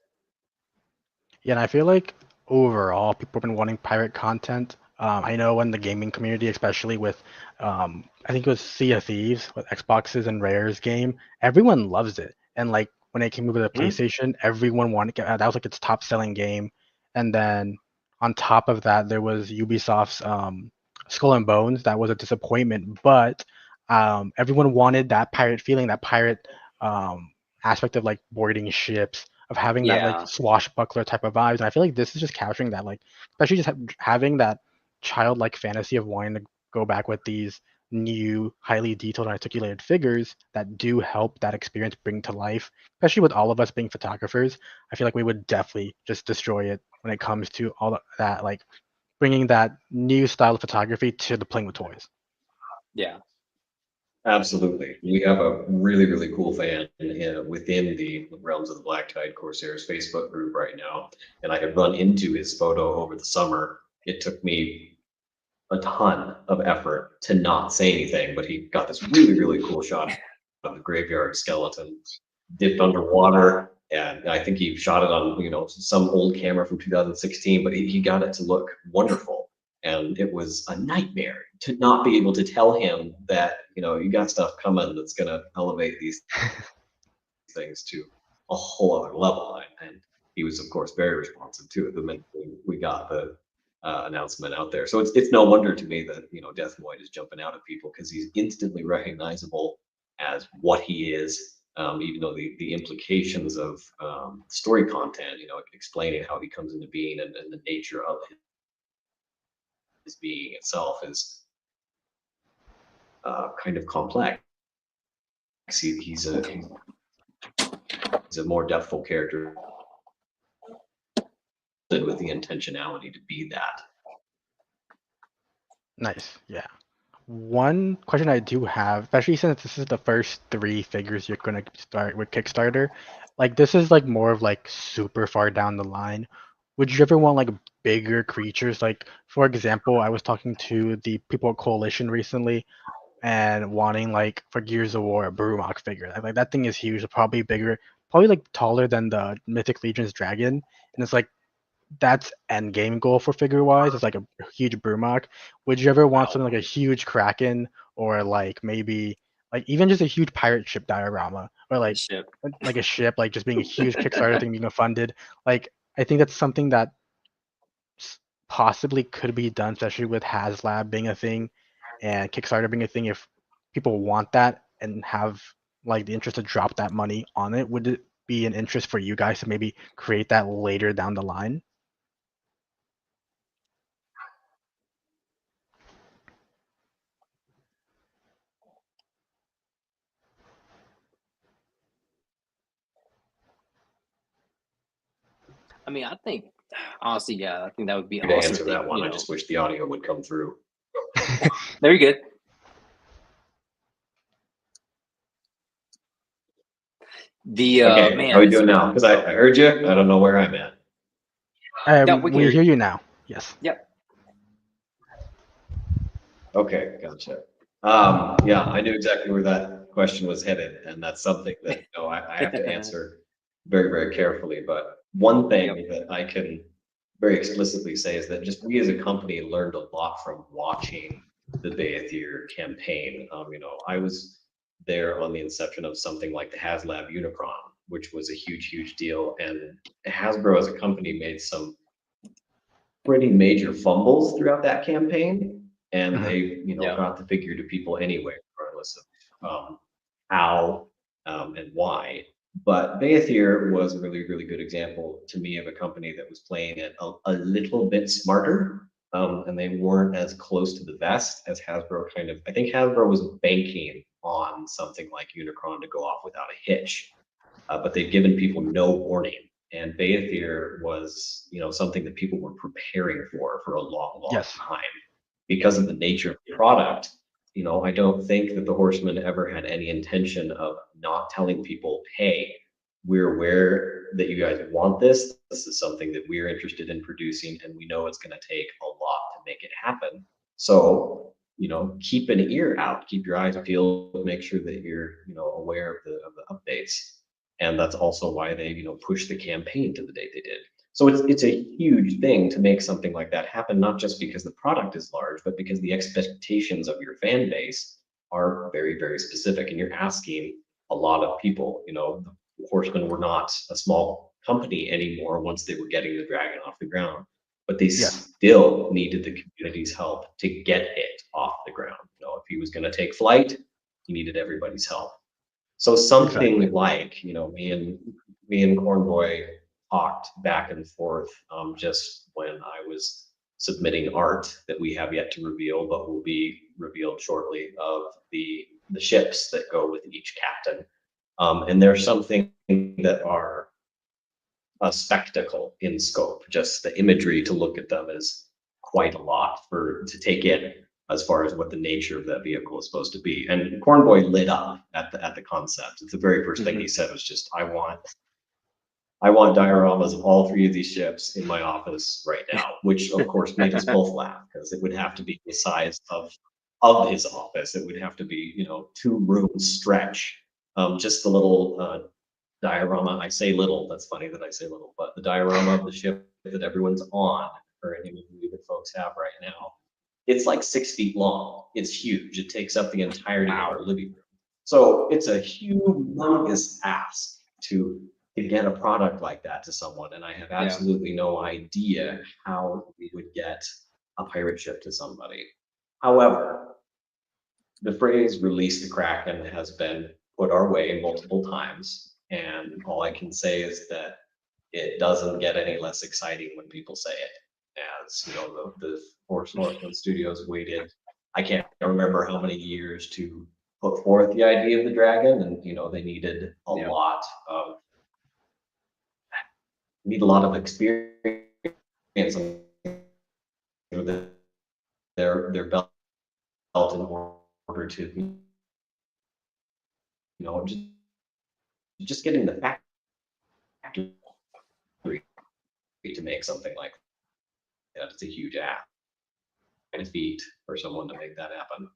Yeah, and I feel like overall people have been wanting pirate content. I know in the gaming community, especially with, I think it was Sea of Thieves with Xboxes and Rare's game, everyone loves it. And like when it came over to the Mhm. PlayStation, everyone wanted that was like its top selling game. And then On top of that, there was Ubisoft's Skull and Bones. That was a disappointment, but everyone wanted that pirate feeling, that pirate um, aspect of like boarding ships, of having that like Yeah, swashbuckler type of vibes. And I feel like this is just capturing that, like especially just having that childlike fantasy of wanting to go back with these new, highly detailed and articulated figures that do help that experience bring to life. Especially with all of us being photographers, I feel like we would definitely just destroy it when it comes to all that, like bringing that new style of photography to the playing with toys. yeah. Absolutely. We have a really, really cool fan within the realms of the Black Tide Corsairs Facebook group right now. And I had run into his photo over the summer. It took me a ton of effort to not say anything, but he got this really, really cool shot of the graveyard skeleton dipped underwater. And I think he shot it on, some old camera from 2016, but he got it to look wonderful. And it was a nightmare to not be able to tell him that, you got stuff coming that's going to elevate these things to a whole other level. And he was, of course, very responsive to it the minute we got the announcement out there. So it's no wonder to me that Death Void is jumping out at people because he's instantly recognizable as what he is. Even though the implications of story content, explaining how he comes into being and the nature of his being itself is kind of complex. He's a more depthful character with the intentionality to be that. Nice, yeah. One question I do have, especially since this is the first three figures you're gonna start with Kickstarter, like this is like more of like super far down the line. Would you ever want like bigger creatures? Like for example, I was talking to the people at Coalition recently and wanting like for Gears of War a Brumok figure. Like that thing is huge, probably bigger, probably like taller than the Mythic Legion's dragon. And it's like that's end game goal for figure wise. It's like a huge Brumok. Would you ever want something like a huge Kraken or like maybe like even just a huge pirate ship diorama or The like ship. a ship like just being a huge Kickstarter thing being funded? Like I think that's something that possibly could be done, especially with HasLab being a thing and Kickstarter being a thing. If people want that and have like the interest to drop that money on it, would it be an interest for you guys to maybe create that later down the line? I mean, I think honestly, yeah, I think that would be To awesome answer if they, that one, I just wish the audio would come through. very good. The Okay, how are man, we doing now? Because I heard you. I don't know where I'm at. yeah, we can We hear hear you. you now. Yes. Yep. Okay, gotcha. Yeah, I knew exactly where that question was headed, and that's something that I have to answer very, very carefully. But one Yep. thing that I can very explicitly say is that just we as a company learned a lot from watching the Bayethir campaign. I was there on the inception of something like the HasLab Unicron, which was a huge, huge deal, and Hasbro as a company made some pretty major fumbles throughout that campaign, and Mhm. they, Yeah. got the figure to people anyway, regardless of how and why. But Bayethir was a really, really good example to me of a company that was playing it a little bit smarter, and they weren't as close to the vest as Hasbro kind of. I think Hasbro was banking on something like Unicron to go off without a hitch, but they've given people no warning. And Bayethir was, something that people were preparing for a long, long Yes. time because of the nature of the product. I don't think that the Horsemen ever had any intention of not telling people, hey, we're aware that you guys want this. This is something that we're interested in producing, and we know it's going to take a lot to make it happen. So, keep an ear out, keep your eyes peeled, make sure that you're, aware of the updates. And that's also why they, pushed the campaign to the date they did. So it's a huge thing to make something like that happen, not just because the product is large, but because the expectations of your fan base are very, very specific. And you're asking a lot of people. The Horsemen were not a small company anymore once they were getting the Dragon off the ground. but they Yes, still needed the community's help to get it off the ground. If he was going to take flight, he needed everybody's help. So exactly. something like, me and Cornboy talked back and forth, just when I was submitting art that we have yet to reveal, but will be revealed shortly, of the ships that go with each captain. And there's something that are a spectacle in scope. Just the imagery to look at them is quite a lot for to take in, as far as what the nature of that vehicle is supposed to be. And Cornboy lit up at the concept. The very first thing he said was just, I want dioramas of all three of these ships in my office right now, which of course made us both laugh, because it would have to be the size of his office. It would have to be, 2 rooms stretch. Just the little diorama. I say little. That's funny that I say little, but the diorama of the ship that everyone's on, or any movie that folks have right now, it's like 6 feet long. It's huge. It takes up the entirety of Wow. our living room. So it's a humongous ask to get a product like that to someone, and I have absolutely no idea how we would get a pirate ship to somebody. However, the phrase "release the Kraken" has been put our way multiple times, and all I can say is that it doesn't get any less exciting when people say it. As the Force Northland Studios waited, I can't remember how many years to put forth the idea of the dragon, and they needed a Yeah. lot of experience on their belt in order to just getting the factory to make something like that. It's a huge ask. And feat for someone to make that happen.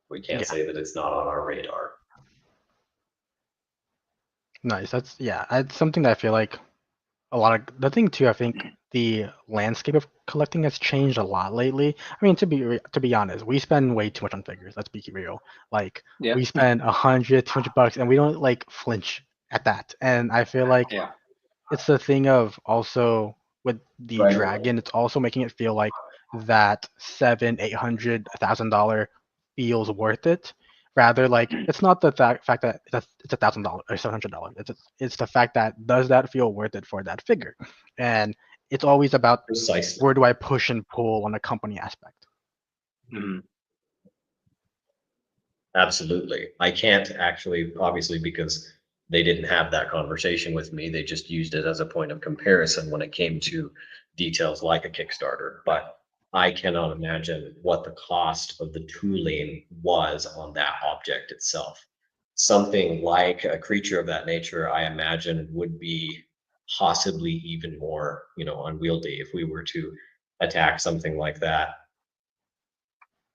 We can't Yeah, say that it's not on our radar. nice. That's yeah. It's something that I feel like a lot of the thing too. I think the landscape of collecting has changed a lot lately. I mean, to be honest, we spend way too much on figures. Let's be real. Like Yeah. we spend 100, $200, and we don't like flinch at that. And I feel like Yeah. it's the thing of also with the Right. dragon, it's also making it feel like that $700, $800, $1,000 feels worth it. Rather, like it's not the fact that it's $1,000 or $700. It's the fact that does that feel worth it for that figure, and it's always about Precisely. where do I push and pull on a company aspect. Mhm. Absolutely. I can't actually, obviously, because they didn't have that conversation with me. They just used it as a point of comparison when it came to details like a Kickstarter. But I cannot imagine what the cost of the tooling was on that object itself. Something like a creature of that nature, I imagine, would be possibly even more, unwieldy if we were to attack something like that.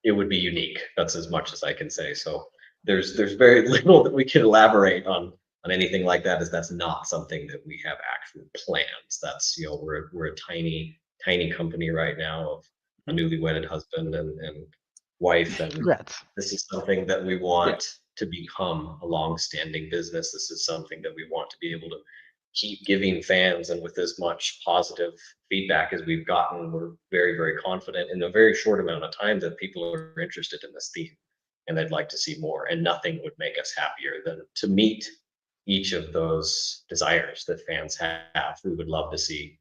It would be unique. That's as much as I can say. So there's very little that we can elaborate on anything like that, as that's not something that we have actual plans. That's we're a tiny company right now of a newly wedded husband and wife, and Congrats. this is something that we Yeah. want to become a long-standing business. This is something that we want to be able to keep giving fans, and with as much positive feedback as we've gotten, we're very, very confident in a very short amount of time that people are interested in this theme and they'd like to see more. And nothing would make us happier than to meet each of those desires that fans have. We would love to see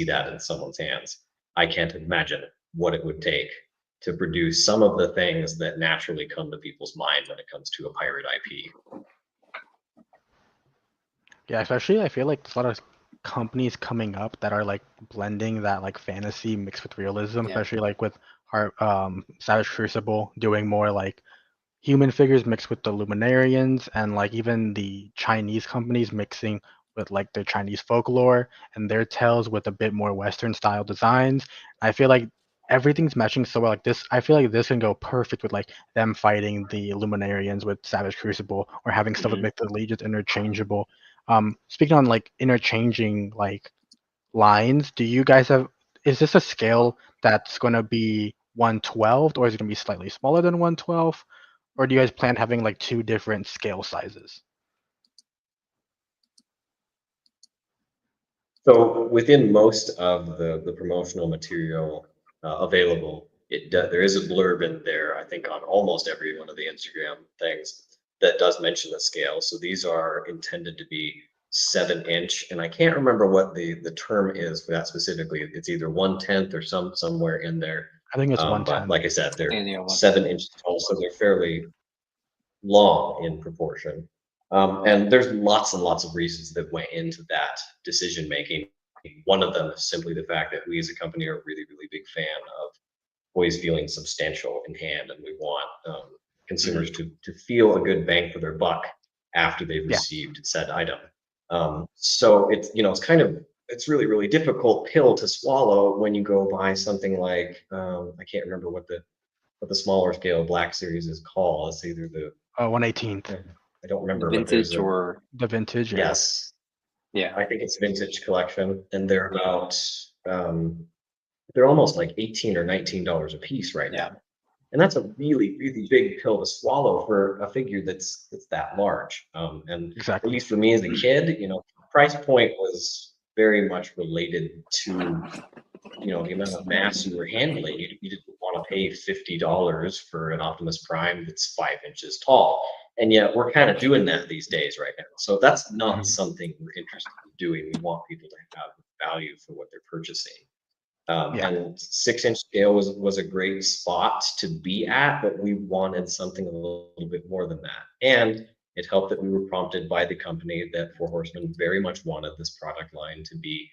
that in someone's hands. I can't imagine what it would take to produce some of the things that naturally come to people's mind when it comes to a pirate IP. Yeah, especially I feel like there's a lot of companies coming up that are like blending that like fantasy mixed with realism, Yeah. especially like with Savage Crucible doing more like human figures mixed with the Luminarians, and like even the Chinese companies mixing with like their Chinese folklore and their tales with a bit more Western style designs. I feel like everything's matching so well. Like this, I feel like this can go perfect with like them fighting the Luminarians with Savage Crucible, or having stuff with Mhm. the Legions interchangeable. Speaking on like interchanging like lines, do you guys have? Is this a scale that's going to be 1/12, or is it going to be slightly smaller than 1/12? Or do you guys plan having like two different scale sizes? So within most of the promotional material available, there is a blurb in there, I think on almost every one of the Instagram things that does mention the scale. So these are intended to be 7 inch, and I can't remember what the term is for that specifically. It's either 1/10 or somewhere in there. I think it's But 110. like I said, they're And, 7 inches tall, so they're fairly long in proportion. And there's lots and lots of reasons that went into that decision making. One of them is simply the fact that we as a company are a really, really big fan of always feeling substantial in hand, and we want consumers to feel a good bang for their buck after they've Yeah. received said item. So it's it's kind of it's really really difficult pill to swallow when you go buy something like I can't remember what the smaller scale Black Series is called. It's either the 118th. I don't the remember, but there's vintage a or The vintage. Yeah. yes, yeah, I think it's vintage collection, and they're about they're almost like $18 or $19 a piece right yeah, now. And that's a really, really big pill to swallow for a figure that's that large. And at Exactly. least for me as a kid, price point was very much related to the amount of mass you were handling. You didn't want to pay $50 for an Optimus Prime that's 5 inches tall. And yet we're kind of doing that these days right now. So that's not Mhm. something we're interested in doing. We want people to have value for what they're purchasing. Yeah. And 6 inch scale was a great spot to be at, but we wanted something a little bit more than that. And it helped that we were prompted by the company that Four Horsemen very much wanted this product line to be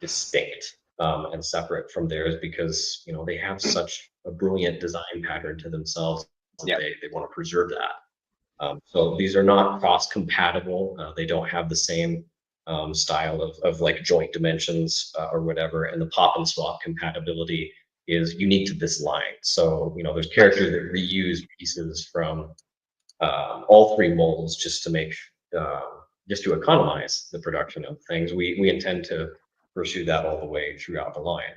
distinct and separate from theirs because they have such a brilliant design pattern to themselves that yeah, they want to preserve that. So these are not cross compatible. They don't have the same style of like joint dimensions or whatever. And the pop and swap compatibility is unique to this line. So, there's Nice. characters that reuse pieces from all three molds uh, just to economize the production of things. We intend to pursue that all the way throughout the line.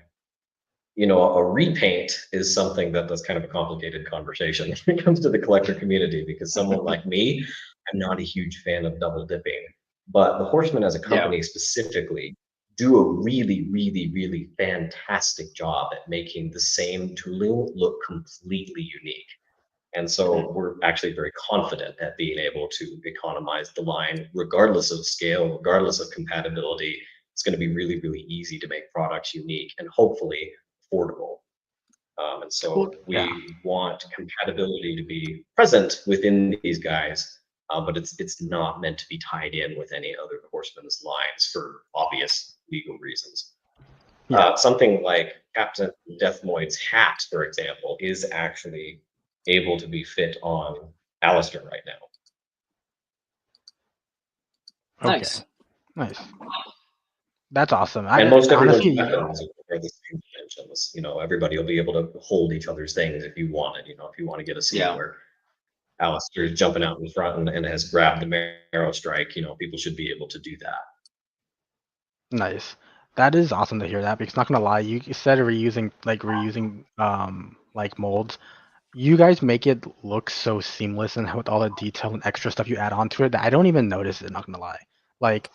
A repaint is something that's kind of a complicated conversation when it comes to the collector community because someone like me, I'm not a huge fan of double dipping. But the Horsemen as a yeah. company specifically do a really, really, really fantastic job at making the same tooling look completely unique. And Mhm. so we're actually very confident at being able to economize the line, regardless of scale, regardless of compatibility. It's going to be really, really easy to make products unique and hopefully affordable. And Well, so yeah. we want compatibility to be present within these guys, but it's not meant to be tied in with any other Horseman's lines for obvious legal reasons. Yeah. Something like Captain Deathmoid's hat, for example, is actually able to be fit on Alistair right now. Okay. Nice. Nice. That's awesome. And I most everyone's honestly, weapons are the same dimensions. Everybody will be able to hold each other's things if you want it. If you want to get a scene Yeah, where Alistair is jumping out in front and has grabbed the marrow strike, people should be able to do that. nice. That is awesome to hear that because not gonna lie, you said reusing like molds. You guys make it look so seamless and with all the detail and extra stuff you add onto it that I don't even notice it, not gonna lie. Like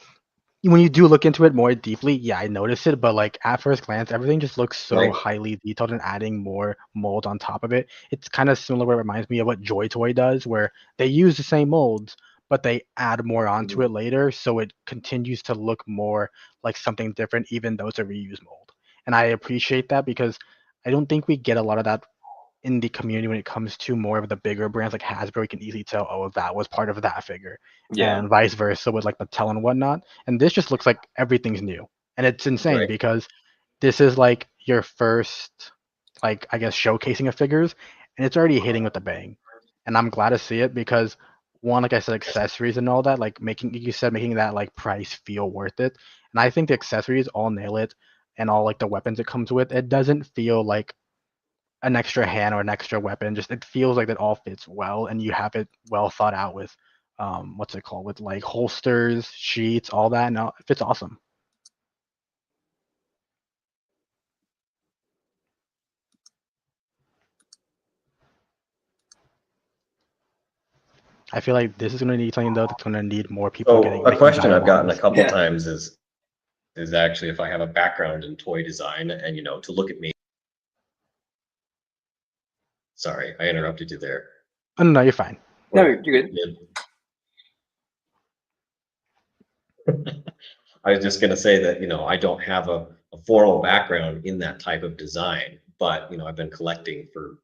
when you do look into it more deeply, yeah, I notice it, but like at first glance, everything just looks so Right. highly detailed and adding more mold on top of it. It's kind of similar where it reminds me of what Joy Toy does, where they use the same molds, but they add more onto Mhm. it later, so it continues to look more like something different, even though it's a reused mold. And I appreciate that because I don't think we get a lot of that in the community when it comes to more of the bigger brands like Hasbro. You can easily tell, oh, that was part of that figure, yeah, and vice versa with like Mattel and whatnot. And this just looks like everything's new, and it's insane Right. because this is like your first, like I guess, showcasing of figures, and it's already hitting with a bang. And I'm glad to see it because one, like I said, accessories and all that, like making that like price feel worth it. And I think the accessories all nail it, and all like the weapons it comes with. It doesn't feel like an extra hand or an extra weapon. Just it feels like it all fits well, and you have it well thought out with what's it called, with like holsters, sheets, all that. No, it fits awesome. I feel like this is gonna need something though that's gonna need more people So getting a making question I've dialogue gotten a with. couple yeah. times is is actually if I have a background in toy design and, to look at me. Sorry, I interrupted you there. Oh, no, you're fine. No, you're good. I was just going to say that, I don't have a formal background in that type of design, but, I've been collecting for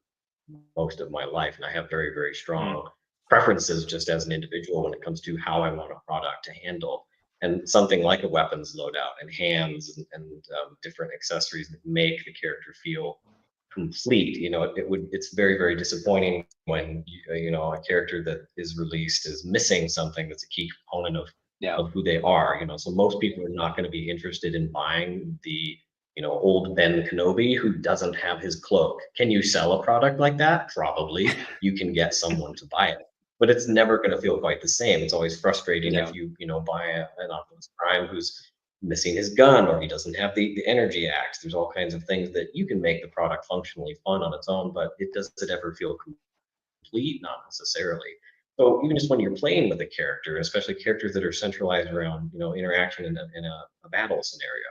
most of my life, and I have very, very strong preferences just as an individual when it comes to how I want a product to handle. And something like a weapons loadout and hands and different accessories that make the character feel complete. It's very, very disappointing when a character that is released is missing something that's a key component Yeah. of who they are. So most people are not going to be interested in buying the old Ben Kenobi who doesn't have his cloak. Can you sell a product like that? Probably. You can get someone to buy it, but it's never going to feel quite the same. It's always frustrating Yeah. if you buy an Optimus Prime who's missing his gun or he doesn't have the energy axe. There's all kinds of things that you can make the product functionally fun on its own, but does it ever feel complete? Not necessarily. So even just when you're playing with a character, especially characters that are centralized around interaction in a battle scenario,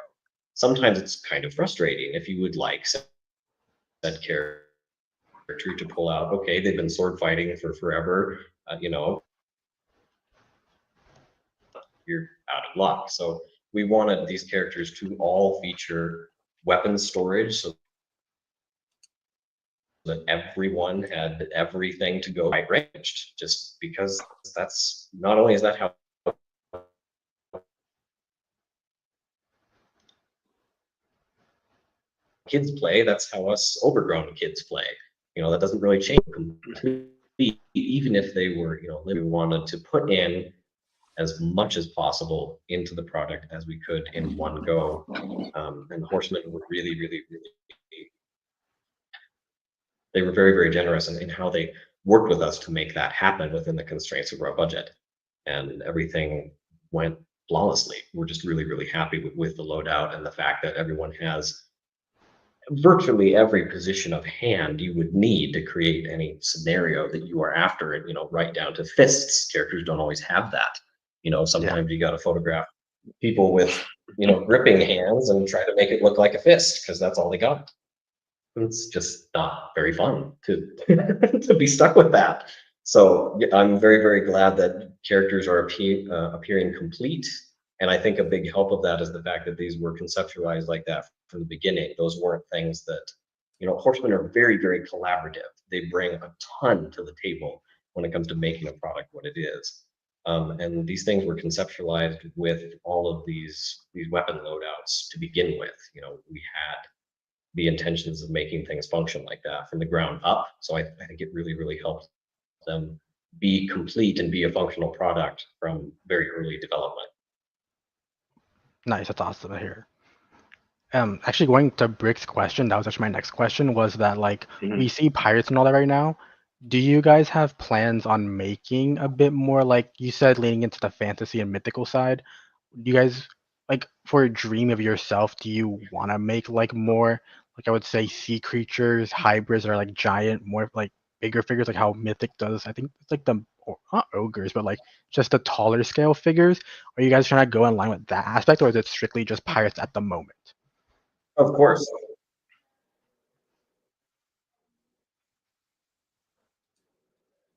sometimes it's kind of frustrating if you would like said character to pull out. Okay, they've been sword fighting for forever. You're out of luck. So we wanted these characters to all feature weapon storage so that everyone had everything to go right ranged. Just because that's not only is that how kids play, that's how us overgrown kids play. That doesn't really change completely, even if they were, we wanted to put in as much as possible into the product as we could in one go. And Horsemen were really, really, really, they were very, very generous in how they worked with us to make that happen within the constraints of our budget. And everything went flawlessly. We're just really, really happy with the loadout and the fact that everyone has virtually every position of hand you would need to create any scenario that you are after, and right down to fists. Characters don't always have that. Sometimes you got to photograph people with gripping hands and try to make it look like a fist because that's all they got. It's just not very fun to to be stuck with that. So I'm very, very glad that characters are appearing complete. And I think a big help of that is the fact that these were conceptualized like that from the beginning. Those weren't things that, Horsemen are very, very collaborative. They bring a ton to the table when it comes to making a product what it is. And these things were conceptualized with all of these weapon loadouts to begin with. We had the intentions of making things function like that from the ground up. So I think it really, really helped them be complete and be a functional product from very early development. Nice, that's awesome to hear. Actually, going to Brick's question, that was actually my next question. Was that like we see pirates and all that right now? Do you guys have plans on making a bit more, like you said, leaning into the fantasy and mythical side? Do you guys like for a dream of yourself? Do you want to make like more, like I would say, sea creatures, hybrids, or like giant, more like bigger figures, like how Mythic does? I think it's like not ogres, but like just the taller scale figures. Are you guys trying to go in line with that aspect, or is it strictly just pirates at the moment? Of course.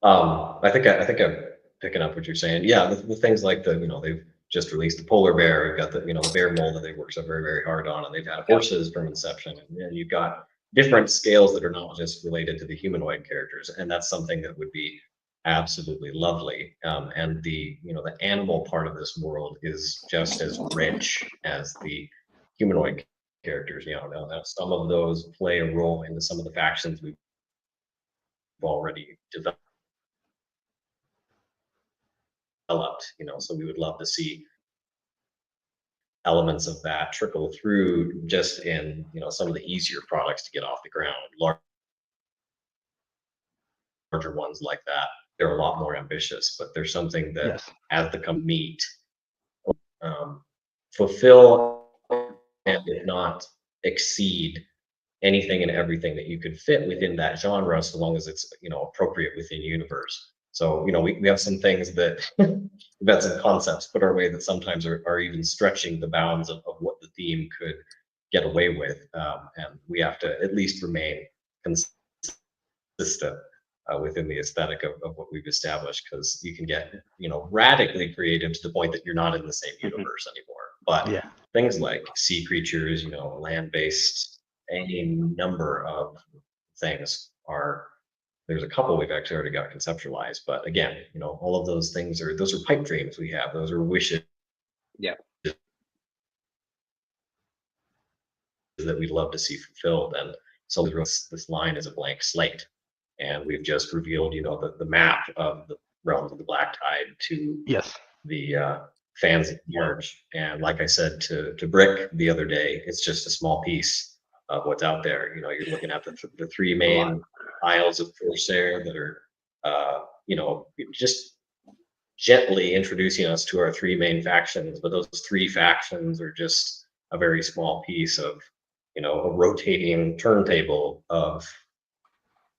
I think I'm picking up what you're saying. Yeah, the things like they've just released the polar bear. We've got the bear mold that they worked so very, very hard on, and they've had horses from inception, and then you've got different scales that are not just related to the humanoid characters, and that's something that would be absolutely lovely. And the animal part of this world is just as rich as the humanoid characters. Now some of those play a role into some of the factions we've already developed. So we would love to see elements of that trickle through just in some of the easier products to get off the ground. Larger ones like that, they're a lot more ambitious, but there's something that Yes. as the come meet, fulfill and if not exceed anything and everything that you could fit within that genre, so long as it's appropriate within universe. So, we have some things that we've had some concepts put our way that sometimes are even stretching the bounds of what the theme could get away with. And we have to at least remain consistent within the aesthetic of what we've established, because you can get, radically creative to the point that you're not in the same Mhm. universe anymore. But Yeah. things like sea creatures, land-based, any number of things are there's a couple we've actually already got conceptualized, but again, all of those are pipe dreams we have. Those are wishes Yeah. that we'd love to see fulfilled. And so this line is a blank slate. And we've just revealed, the map of the realms of the Black Tide to Yes. the fans at large. And like I said to Brick the other day, it's just a small piece of what's out there. You're looking at the three A lot. main isles of Corsair that are, just gently introducing us to our three main factions. But those three factions are just a very small piece of, a rotating turntable of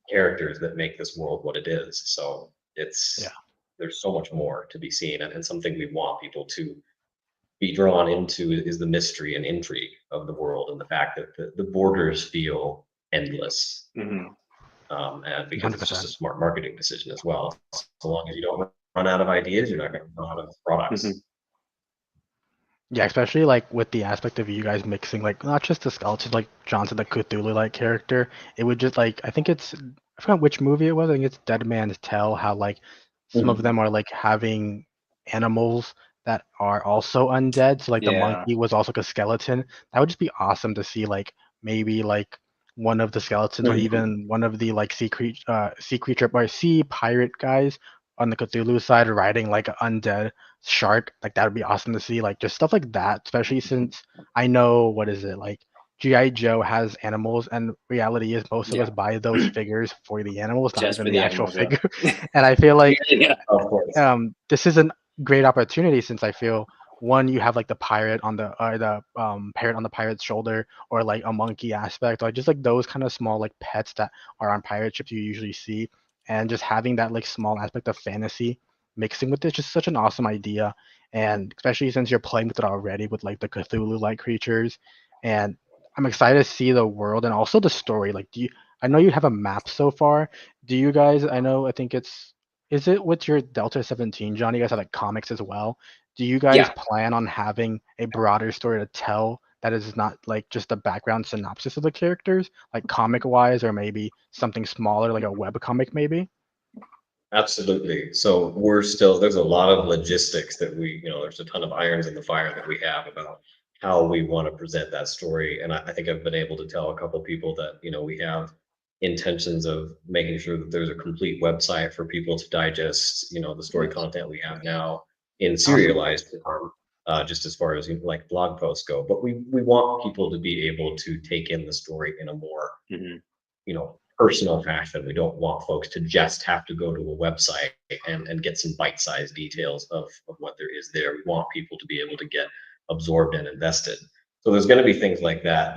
characters that make this world what it is. So Yeah. there's so much more to be seen, and something we want people to be drawn into is the mystery and intrigue of the world, and the fact that the borders feel endless. Hmm. And because it's just a 100%. smart marketing decision as well. So long as you don't run out of ideas, you're not going to run out of Hmm. products. Yeah, especially like with the aspect of you guys mixing like not just the skeletons, like Johnson, the Cthulhu like character. It would just like I forgot which movie it was. I think it's Dead Man's Tell. How like some of Mhm. them are like having animals that are also undead. So like the Yeah. monkey was also like a skeleton. That would just be awesome to see. Like maybe like one of the skeletons or Mhm. even one of the like sea creature or sea pirate guys on the Cthulhu side riding like an undead shark. Like that would be awesome to see. Like just stuff like that, especially since I know what is it like GI Joe has animals, and reality is most of Yeah. us buy those figures for the animals, not Just even for the the actual animals. Yeah. figure. And I feel like Yeah. Of course. this is a great opportunity since I feel one you have like the pirate on the parrot on the pirate's shoulder, or like a monkey aspect, like just like those kind of small like pets that are on pirate ships you usually see, and just having that like small aspect of fantasy mixing with it, just such an awesome idea. And especially since you're playing with it already with like the Cthulhu like creatures, and I'm excited to see the world and also the story. Like do you I know you have a map so far. Do you guys I know I think it's is it with your Delta 17, John? You guys have like comics as well. Do you guys Yeah. plan on having a broader story to tell that is not like just a background synopsis of the characters, like comic wise, or maybe something smaller, like a web comic, maybe? Absolutely. So there's a lot of logistics that there's a ton of irons in the fire that we have about how we want to present that story. And I think I've been able to tell a couple people that, we have intentions of making sure that there's a complete website for people to digest, the story Nice. content we have now in Awesome. serialized form, just as far as like blog posts go. But we want people to be able to take in the story in a more Hmm. personal fashion. We don't want folks to just have to go to a website and get some bite-sized details of what there is there. We want people to be able to get absorbed and invested. So there's going to be things like that,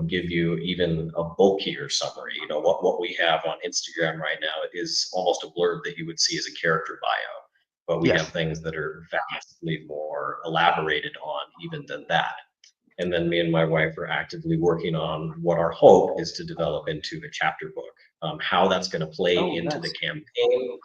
give you even a bulkier summary. What we have on Instagram right now is almost a blurb that you would see as a character bio, but we have Yes. things that are vastly more elaborated on even than that. And then me and my wife are actively working on what our hope is to develop into a chapter book. How that's going to play Oh, into the nice. campaign,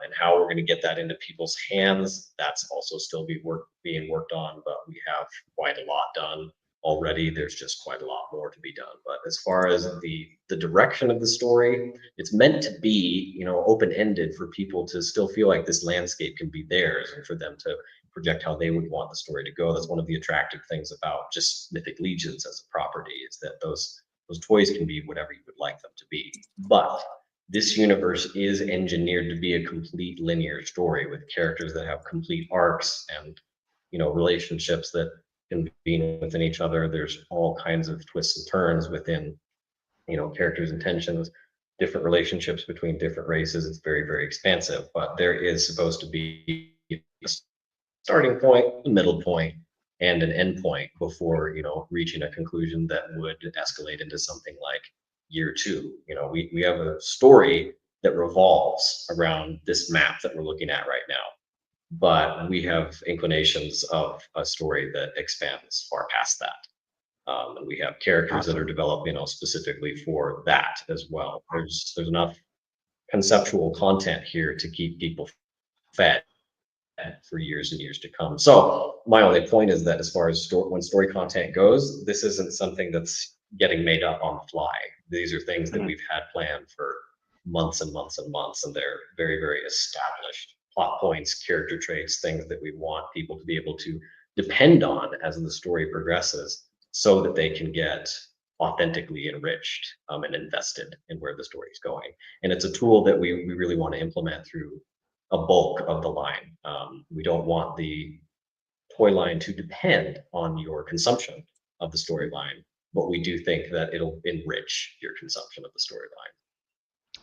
and how we're going to get that into people's hands. That's also still being worked on, but we have quite a lot done already. There's just quite a lot more to be done. But as far as the direction of the story, it's meant to be, open ended for people to still feel like this landscape can be theirs, and for them to project how they would want the story to go. That's one of the attractive things about just Mythic Legions as a property, is that those toys can be whatever you would like them to be. But this universe is engineered to be a complete linear story with characters that have complete arcs and relationships that convene within each other. There's all kinds of twists and turns within characters' intentions, different relationships between different races. It's very, very expansive, but there is supposed to be a starting point, a middle point, and an end point before reaching a conclusion that would escalate into something like year two. We have a story that revolves around this map that we're looking at right now. But we have inclinations of a story that expands far past that. And we have characters that are Awesome. developed, specifically for that as well. There's enough conceptual content here to keep people fed for years and years to come. So my only point is that as far as when story content goes, this isn't something that's getting made up on the fly. These are things that Mhm. we've had planned for months and months and months, and they're very, very established plot points, character traits, things that we want people to be able to depend on as the story progresses so that they can get authentically enriched and invested in where the story is going. And it's a tool that we really want to implement through a bulk of the line. We don't want the toy line to depend on your consumption of the storyline, but we do think that it'll enrich your consumption of the storyline.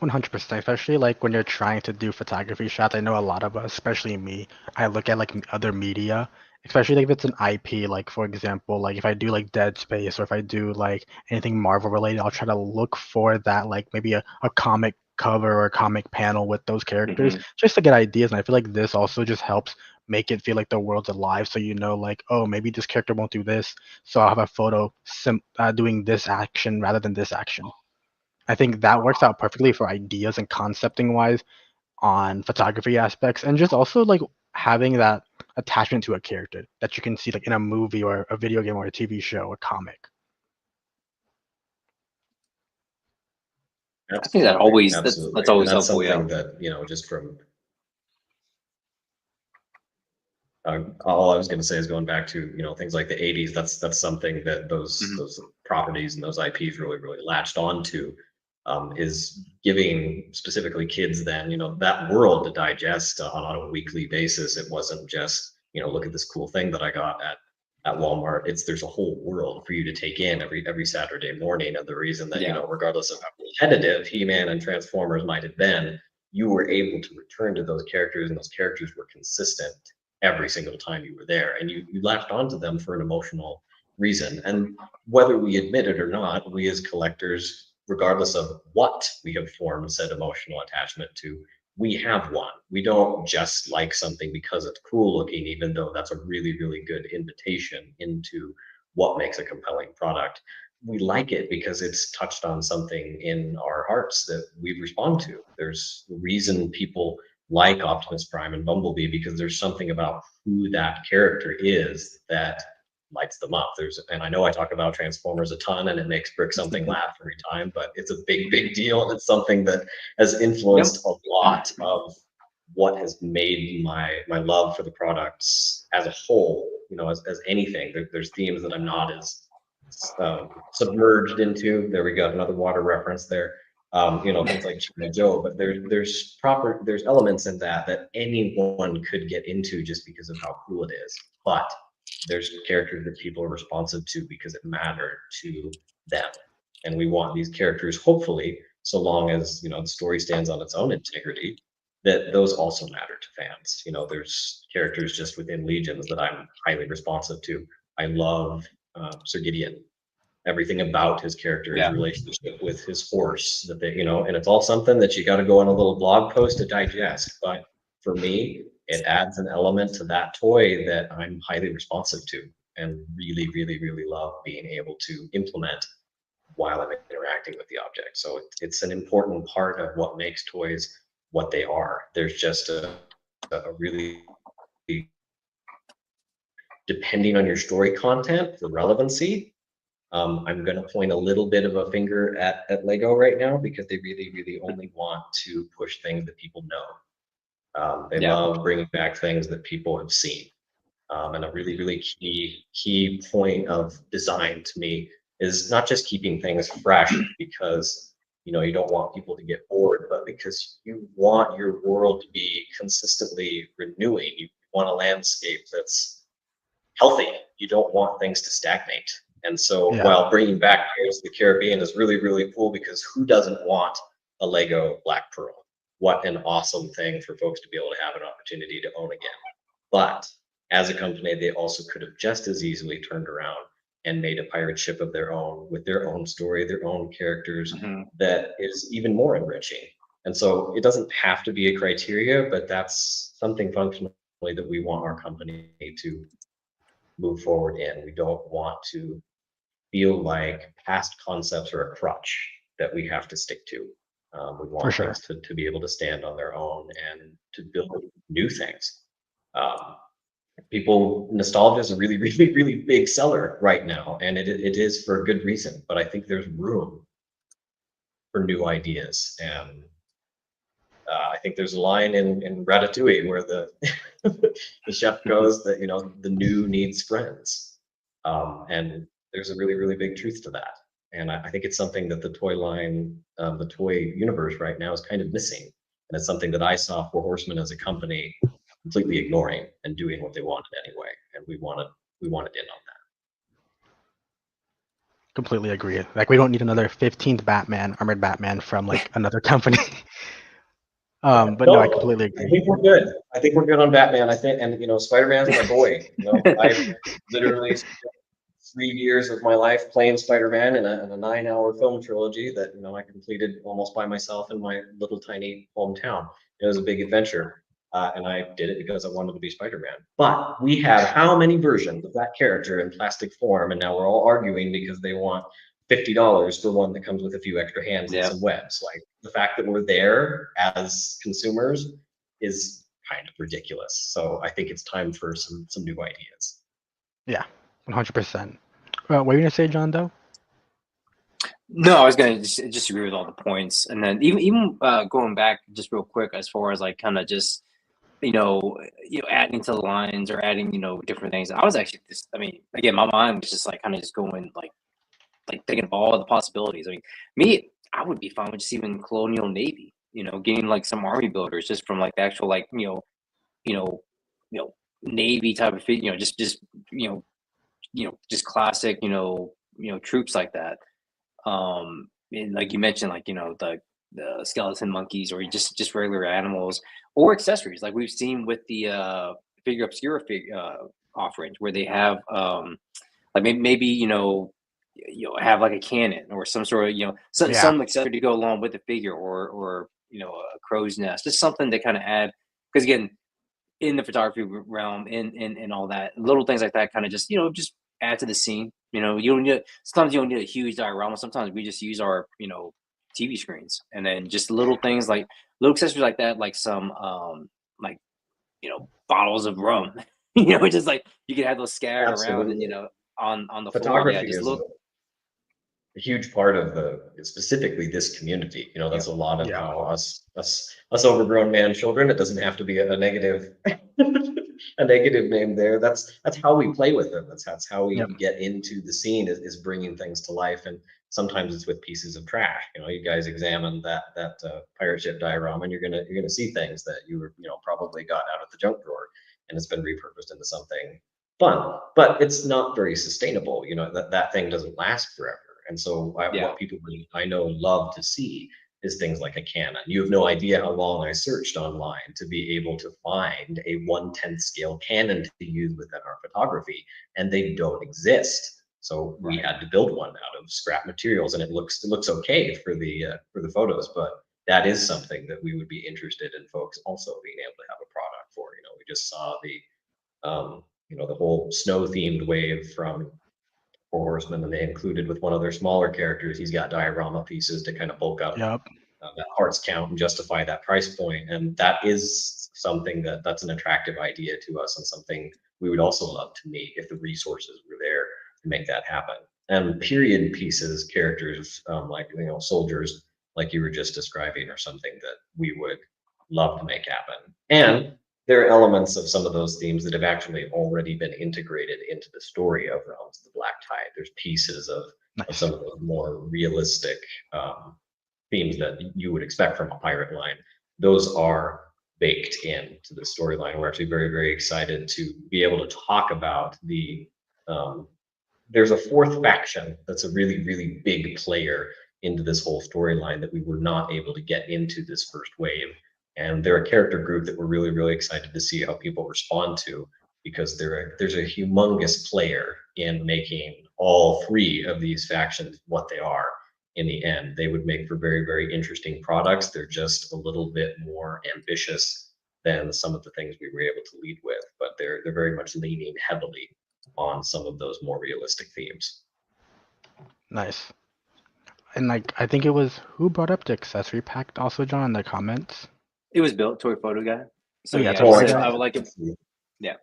100%, especially like when you're trying to do photography shots. I know a lot of us, especially me, I look at like other media, especially like if it's an IP, like for example, like if I do like Dead Space or if I do like anything Marvel related, I'll try to look for that, like maybe a comic cover or a comic panel with those characters Mhm. just to get ideas. And I feel like this also just helps make it feel like the world's alive. So you know, like, oh, maybe this character won't do this. So I'll have a photo doing this action rather than this action. I think that works out perfectly for ideas and concepting wise on photography aspects and just also like having that attachment to a character that you can see like in a movie or a video game or a TV show or comic. I think that Absolutely, always that's absolutely. And always that's helpful. Yeah. something that, just from all I was going to say is going back to, things like the 80s, that's something that those Mhm. those properties and those IPs really, really latched onto, is giving specifically kids then, that world to digest on a weekly basis. It wasn't just, look at this cool thing that I got at Walmart. There's a whole world for you to take in every Saturday morning. And the reason that, Yeah. regardless of how competitive He-Man and Transformers might have been, you were able to return to those characters, and those characters were consistent every single time you were there, and you latched onto them for an emotional reason. And whether we admit it or not, we as collectors, regardless of what we have formed said emotional attachment to, we have one. We don't just like something because it's cool looking, even though that's a really, really good invitation into what makes a compelling product. We like it because it's touched on something in our hearts that we respond to. There's a reason people like Optimus Prime and Bumblebee because there's something about who that character is that lights them up. And I know I talk about Transformers a ton and it makes Brick something laugh every time, but it's a big, big deal. And it's something that has Yep. influenced a lot of what has made my love for the products as a whole, as anything. There's themes that I'm not as submerged into. There we go, another water reference there. Things like China Joe, but there's elements in that anyone could get into just because of how cool it is. But there's characters that people are responsive to because it mattered to them. And we want these characters, hopefully, so long as the story stands on its own integrity, that those also matter to fans. There's characters just within Legions that I'm highly responsive to. I love Sir Gideon. Everything about his character, his Yeah. relationship with his horse, that and it's all something that you got to go on a little blog post to digest. But for me, it adds an element to that toy that I'm highly responsive to and really, really, really love being able to implement while I'm interacting with the object. So it's an important part of what makes toys what they are. There's just a really, depending on your story content, the relevancy. I'm going to point a little bit of a finger at Lego right now because they really, really only want to push things that people know. They Yeah. love bringing back things that people have seen. And a really, really key point of design to me is not just keeping things fresh because you don't want people to get bored, but because you want your world to be consistently renewing. You want a landscape that's healthy. You don't want things to stagnate. And so Yeah. while bringing back Pirates of the Caribbean is really, really cool because who doesn't want a Lego Black Pearl? What an awesome thing for folks to be able to have an opportunity to own again. But as a company, they also could have just as easily turned around and made a pirate ship of their own with their own story, their own characters Mhm. that is even more enriching. And so it doesn't have to be a criteria, but that's something functionally that we want our company to move forward in. We don't want to feel like past concepts are a crutch that we have to stick to. We For want sure. things to be able to stand on their own and to build new things. Um, Nostalgia is a really, really, really big seller right now, and it is for a good reason. But I think there's room for new ideas, and I think there's a line in Ratatouille where the the chef goes that the new needs friends, and there's a really, really big truth to that. And I think it's something that the toy line, the toy universe right now is kind of missing, and it's something that I saw Four Horsemen as a company completely ignoring and doing what they wanted anyway, and we wanted in on that. Completely agree. Like we don't need another 15th Batman, armored Batman from like another company. Yeah. But no, I No, completely I agree. think we're good. I think we're good on Batman. I think, and Spider-Man's my boy. I've literally spent 3 years of my life playing Spider-Man in a 9-hour film trilogy that I completed almost by myself in my little tiny hometown. It was a big adventure, and I did it because I wanted to be Spider-Man. But we have how many versions of that character in plastic form, and now we're all arguing because they want $50 for one that comes with a few extra hands and Yeah. some webs. Like the fact that we're there as consumers is kind of ridiculous. So I think it's time for some new ideas. Yeah, 100%. What were you gonna say, John? Though. No, I was gonna just agree with all the points, and then even going back just real quick as far as like kind of just adding to the lines or adding different things. I was actually just, I mean, again, my mind was just like kind of just going like thinking of all the possibilities. I mean, me, I would be fine with just even Colonial Navy. Getting like some army builders just from like the actual like you know Navy type of just just classic troops like that. And like you mentioned, like the skeleton monkeys or just regular animals or accessories, like we've seen with the figure obscura offerings, where they have like maybe have like a cannon or some sort of Yeah. some accessory to go along with the figure, or a crow's nest, just something to kind of add, because again, in the photography realm, and all that, little things like that kind of just add to the scene. You don't need, sometimes you don't need a huge diorama. Sometimes we just use our TV screens, and then just little things like little accessories like that, like some like bottles of rum. Just like you can have those scattered around, and Absolutely. on the floor, and yeah, Photography just is look. a huge part of specifically this community. Yeah, That's a lot of Yeah. how us overgrown man children. It doesn't have to be a negative a negative name there. That's how we play with them. That's how we Yep. get into the scene is bringing things to life. And sometimes it's with pieces of trash. You guys examine that pirate ship diorama, and you're gonna see things that you were probably got out of the junk drawer, and it's been repurposed into something fun. But it's not very sustainable. That thing doesn't last forever. And so yeah, what people I know love to see is things like a cannon. You have no idea how long I searched online to be able to find a 1/10 scale cannon to use within our photography, and they don't exist. So we right. had to build one out of scrap materials, and it looks okay for the photos, but that is something that we would be interested in folks also being able to have a product for. We just saw the whole snow themed wave from Four Horsemen, and they included with one of their smaller characters. He's got diorama pieces to kind of bulk up Yep. that parts count and justify that price point. And that is something that's an attractive idea to us, and something we would also love to meet if the resources were there to make that happen. And period pieces, characters like soldiers, like you were just describing, are something that we would love to make happen. And there are elements of some of those themes that have actually already been integrated into the story of Realms of the Black Tide. There's pieces of Nice. some of those more realistic themes that you would expect from a pirate line. Those are baked into the storyline. We're actually very, very excited to be able to talk about um, there's a fourth faction that's a really, really big player into this whole storyline that we were not able to get into this first wave. And they're a character group that we're really, really excited to see how people respond to, because there's a humongous player in making all three of these factions what they are. in the end. They would make for very, very interesting products. They're just a little bit more ambitious than some of the things we were able to lead with, but they're very much leaning heavily on some of those more realistic themes. Nice. And like I think it was who brought up the accessory pack also, John, in the comments. It was built Toy Photo Guy. So Oh yeah, yeah, Toy he Photo said Guy. I would like it. Yeah.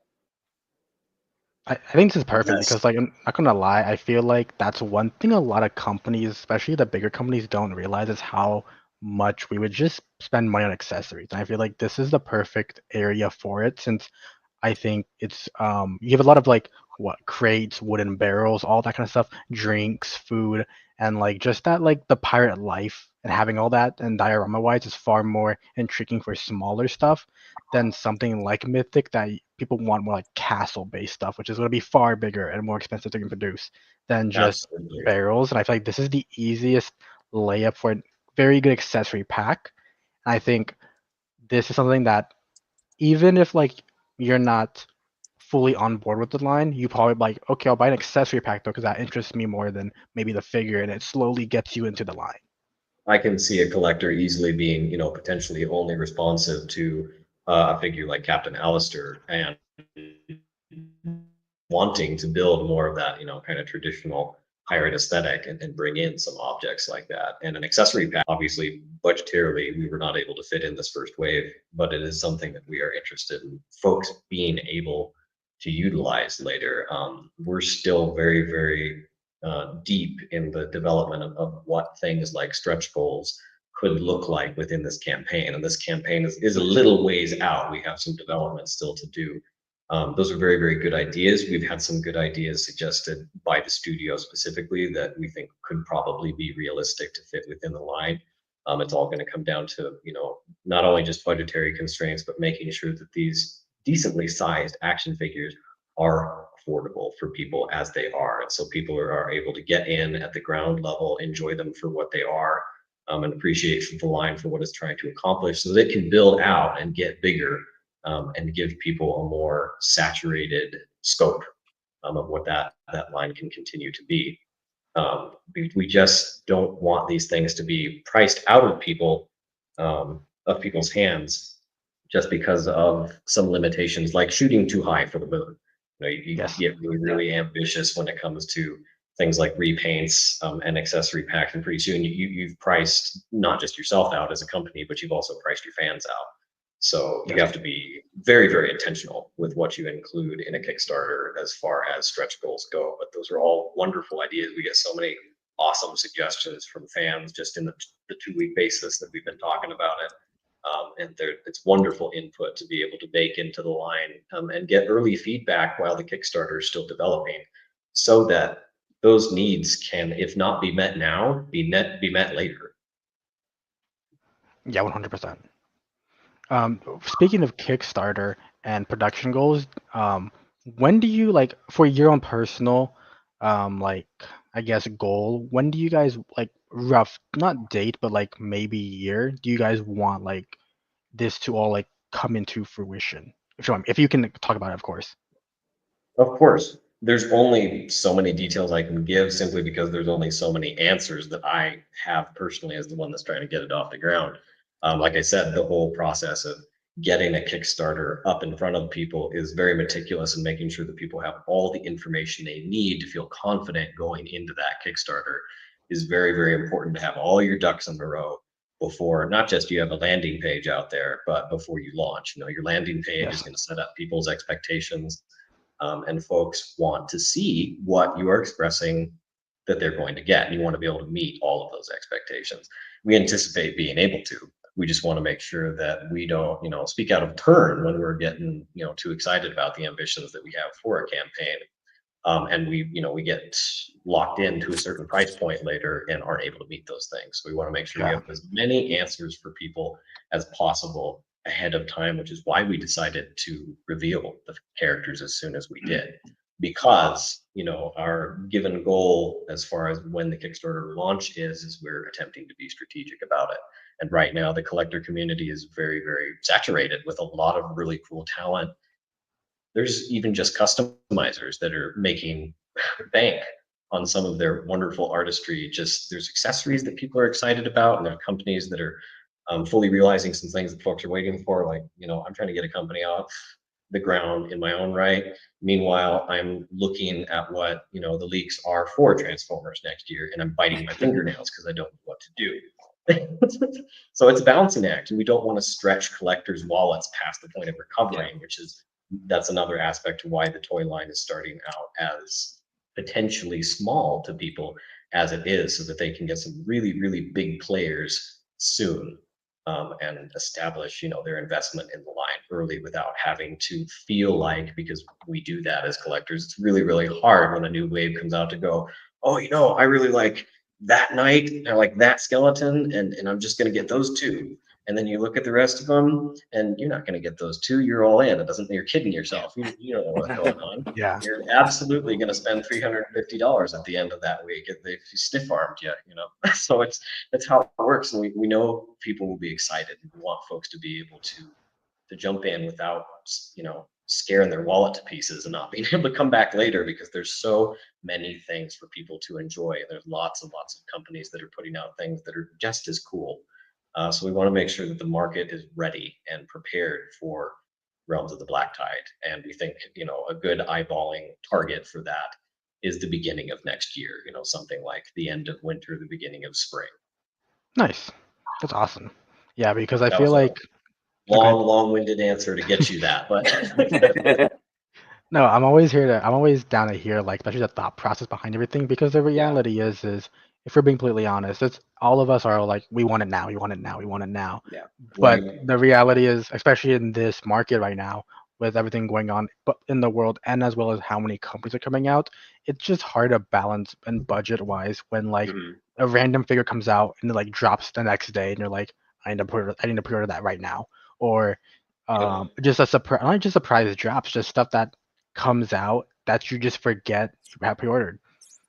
I think this is perfect Yes. because like I'm not gonna lie, I feel like that's one thing a lot of companies, especially the bigger companies, don't realize is how much we would just spend money on accessories. And I feel like this is the perfect area for it since I think it's you have a lot of like what crates, wooden barrels, all that kind of stuff, drinks, food, and like just that like the pirate life and having all that and diorama wise is far more intriguing for smaller stuff than something like Mythic that people want more like castle based stuff, which is going to be far bigger and more expensive to produce than just Absolutely. barrels. And I feel like this is the easiest layup for a very good accessory pack. And I think this is something that even if like you're not fully on board with the line, you probably like, okay, I'll buy an accessory pack though because that interests me more than maybe the figure, and it slowly gets you into the line. I can see a collector easily being, potentially only responsive to a figure like Captain Alistair and wanting to build more of that, kind of traditional pirate aesthetic and bring in some objects like that. And an accessory pack, obviously, budgetarily, we were not able to fit in this first wave, but it is something that we are interested in folks being able to utilize later. We're still very, very deep in the development of what things like stretch goals could look like within this campaign. And this campaign is a little ways out. We have some development still to do. Those are very, very good ideas. We've had some good ideas suggested by the studio specifically that we think could probably be realistic to fit within the line. It's all going to come down to, not only just budgetary constraints, but making sure that these decently sized action figures are affordable for people as they are. And so people are able to get in at the ground level, enjoy them for what they are, and appreciate the line for what it's trying to accomplish so they can build out and get bigger, and give people a more saturated scope, of what that line can continue to be. We just don't want these things to be priced out of people's hands just because of some limitations like shooting too high for the moon. You Yes. get really, Yeah. really ambitious when it comes to things like repaints, and accessory packs, and pretty soon you've priced not just yourself out as a company, but you've also priced your fans out. So you Yes. have to be very, very intentional with what you include in a Kickstarter as far as stretch goals go. But those are all wonderful ideas. We get so many awesome suggestions from fans just in the 2 week basis that we've been talking about it. And it's wonderful input to be able to bake into the line, and get early feedback while the Kickstarter is still developing so that those needs can, if not be met now, be met later. Yeah, 100%. Speaking of Kickstarter and production goals, when do you like for your own personal, like I guess goal? When do you guys like rough, not date, but like maybe year? Do you guys want like this to all like come into fruition? If you can talk about it, of course. Of course, there's only so many details I can give simply because there's only so many answers that I have personally as the one that's trying to get it off the ground. Like I said, the whole process of getting a Kickstarter up in front of people is very meticulous and making sure that people have all the information they need to feel confident going into that Kickstarter is very, very important to have all your ducks in a row before not just you have a landing page out there, but before you launch. Your landing page is Yes. going to set up people's expectations, and folks want to see what you are expressing that they're going to get. And you want to be able to meet all of those expectations. We anticipate being able to. We just want to make sure that we don't, speak out of turn when we're getting, too excited about the ambitions that we have for a campaign. And we get locked into a certain price point later and aren't able to meet those things. So we want to make sure we Yeah. have as many answers for people as possible ahead of time, which is why we decided to reveal the characters as soon as we did. Because our given goal as far as when the Kickstarter launch is we're attempting to be strategic about it. And right now the collector community is very, very saturated with a lot of really cool talent. There's even just customizers that are making bank on some of their wonderful artistry. Just there's accessories that people are excited about, and there are companies that are fully realizing some things that folks are waiting for. Like, I'm trying to get a company off the ground in my own right. Meanwhile, I'm looking at what the leaks are for Transformers next year, and I'm biting my fingernails because I don't know what to do. So it's a balancing act, and we don't want to stretch collectors' wallets past the point of recovering, which is that's another aspect to why the toy line is starting out as potentially small to people as it is, so that they can get some really, really big players soon, and establish, their investment in the line early without having to feel like, because we do that as collectors, it's really, really hard when a new wave comes out to go, oh, I really like that knight, I like that skeleton, and I'm just going to get those two. And then you look at the rest of them, and you're not going to get those two. You're all in. It doesn't. You're kidding yourself. You don't know what's going on. Yeah. You're absolutely going to spend $350 at the end of that week if you stiff armed you. So that's how it works, and we know people will be excited. We want folks to be able to jump in without scaring their wallet to pieces and not being able to come back later, because there's so many things for people to enjoy. There's lots and lots of companies that are putting out things that are just as cool. So we want to make sure that the market is ready and prepared for Realms of the Black Tide. And we think, a good eyeballing target for that is the beginning of next year, something like the end of winter, the beginning of spring. Nice. That's awesome. Yeah, because I That feel was a like okay. long-winded answer to get you that, but No, I'm always here to. I'm always down to hear, like, especially the thought process behind everything. Because the Yeah. reality is, if we're being completely honest, it's all of us are like, we want it now, we want it now, we want it now. Yeah. But right. the reality is, especially in this market right now, with everything going on, but in the world, and as well as how many companies are coming out, it's just hard to balance and budget wise when like Mhm. a random figure comes out and it like drops the next day, and you're like, I need to pre-order that right now, or Yep. just a surprise, not just surprise drops, just stuff that comes out that you just forget you have pre-ordered,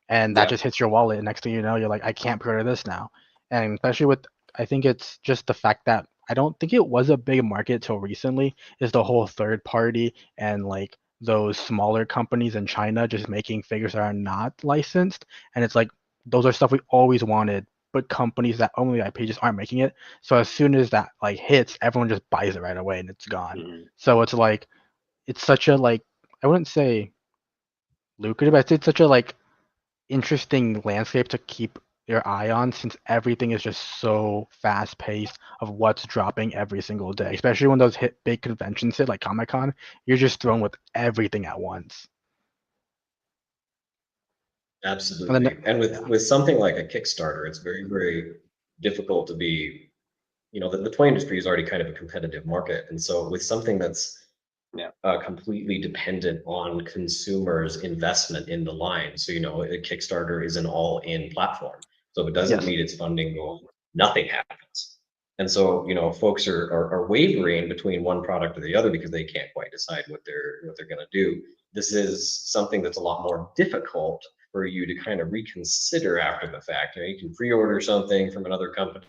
and that Yeah. just hits your wallet. And next thing you know, you're like, I can't pre-order this now. And especially with, I think it's just the fact that I don't think it was a big market till recently. Is the whole third party and like those smaller companies in China just making figures that are not licensed, and it's like those are stuff we always wanted, but companies that own the IP just aren't making it. So as soon as that like hits, everyone just buys it right away and it's gone. Mhm. So it's like it's such a like I wouldn't say lucrative. I'd say it's such a like interesting landscape to keep your eye on, since everything is just so fast paced of what's dropping every single day. Especially when those hit big conventions hit like Comic Con, you're just thrown with everything at once. And then Absolutely. And yeah, with something like a Kickstarter, it's very, very difficult to be, the toy industry is already kind of a competitive market. And so with something that's Yeah. completely dependent on consumers' investment in the line. So, a Kickstarter is an all-in platform. So if it doesn't yes, meet its funding goal, nothing happens. And so, folks are wavering between one product or the other because they can't quite decide what they're going to do. This is something that's a lot more difficult for you to kind of reconsider after the fact. You can pre-order something from another company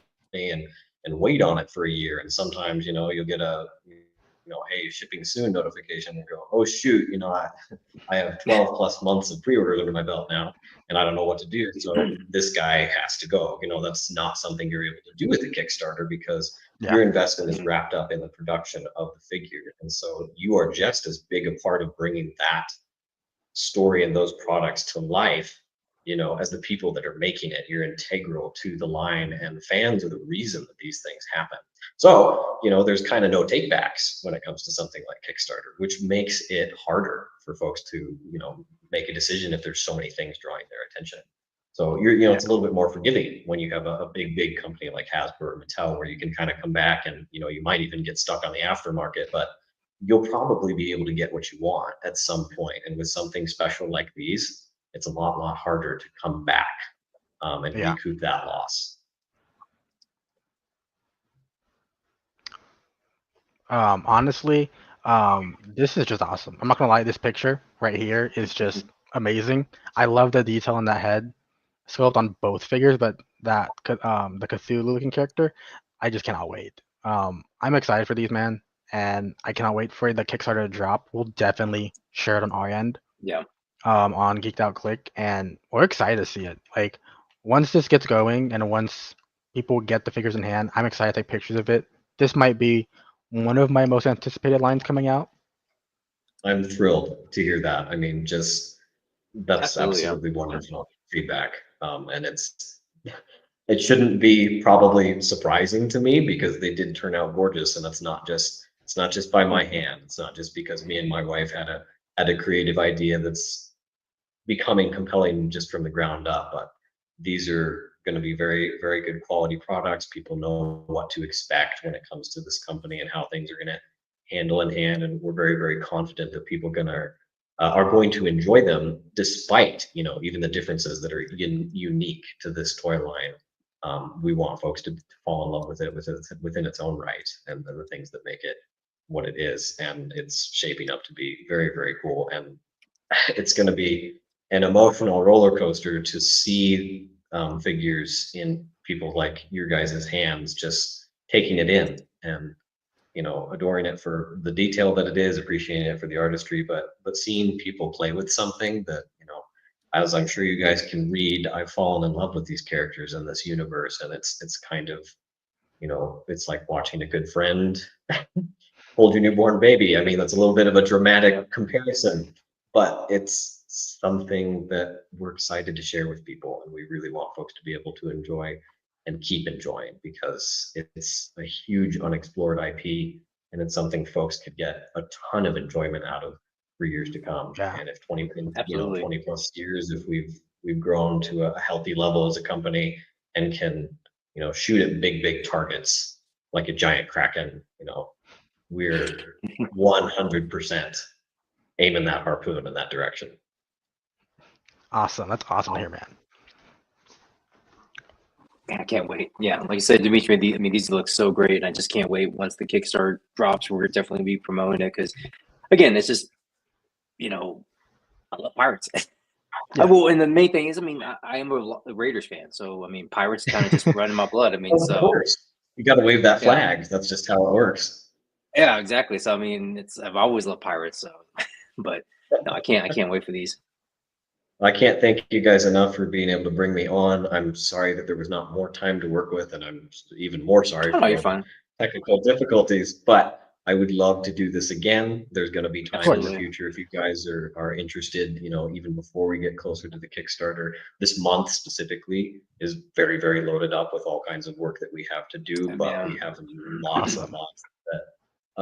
and wait on it for a year, and sometimes you'll get a hey, shipping soon notification, and go, oh shoot, I have 12 plus months of pre-orders under my belt now, and I don't know what to do. So this guy has to go. That's not something you're able to do with a Kickstarter, because yeah, your investment is Mhm. wrapped up in the production of the figure. And so you are just as big a part of bringing that story and those products to life, as the people that are making it. You're integral to the line, and fans are the reason that these things happen. So, there's kind of no takebacks when it comes to something like Kickstarter, which makes it harder for folks to, make a decision if there's so many things drawing their attention. So yeah, it's a little bit more forgiving when you have a big company like Hasbro or Mattel, where you can kind of come back and, you might even get stuck on the aftermarket, but you'll probably be able to get what you want at some point. And with something special like these, it's a lot harder to come back, and yeah. recoup that loss. Honestly, this is just awesome. I'm not gonna lie, this picture right here is just amazing. I love the detail on that head sculpt on both figures, but the Cthulhu looking character, I just cannot wait. I'm excited for these, man, and I cannot wait for the Kickstarter to drop. We'll definitely share it on our end. Yeah. on Geeked Out Click, and we're excited to see it. Like once this gets going and once people get the figures in hand, I'm excited to take pictures of it. This might be one of my most anticipated lines coming out. I'm thrilled to hear that. I mean, just that's Absolutely, yeah. absolutely wonderful feedback. And it shouldn't be probably surprising to me because they did turn out gorgeous, and it's not just by my hand. It's not just because me and my wife had a creative idea that's becoming compelling just from the ground up. But these are going to be very, very good quality products. People know what to expect when it comes to this company and how things are going to handle in hand. And we're very, very confident that people are going to enjoy them, despite even the differences that are unique to this toy line. We want folks to fall in love with it within its own right, and the things that make it what it is. And it's shaping up to be very, very cool. And it's going to be an emotional roller coaster to see figures in people like your guys' hands, just taking it in and adoring it for the detail that it is, appreciating it for the artistry, but seeing people play with something that as I'm sure you guys can read, I've fallen in love with these characters in this universe, and it's kind of it's like watching a good friend hold your newborn baby. I mean, that's a little bit of a dramatic comparison, but it's something that we're excited to share with people, and we really want folks to be able to enjoy and keep enjoying because it's a huge unexplored IP, and it's something folks could get a ton of enjoyment out of for years to come. Yeah. And if 20, Absolutely. 20 plus years, if we've grown to a healthy level as a company and can, shoot at big targets like a giant kraken, we're 100% aiming that harpoon in that direction. Awesome. That's awesome to hear, man. Man, I can't wait. Yeah, like you said, Dimitri, these look so great, and I just can't wait once the Kickstarter drops. We're definitely be promoting it because, again, it's just, I love pirates. Yeah. Well, and the main thing is, I am a Raiders fan, so pirates kind of just run in my blood. Of course, you got to wave that Yeah. flag. That's just how it works. Yeah, exactly. So I've always loved pirates. So, but no, I can't wait for these. I can't thank you guys enough for being able to bring me on. I'm sorry that there was not more time to work with, and I'm even more sorry Oh, for no, you're all the fine. technical difficulties, but I would love to do this again. There's going to be time in the Absolutely. future if you guys are interested, even before we get closer to the Kickstarter. This month specifically is very, very loaded up with all kinds of work that we have to do, but Yeah. we have lots and lots that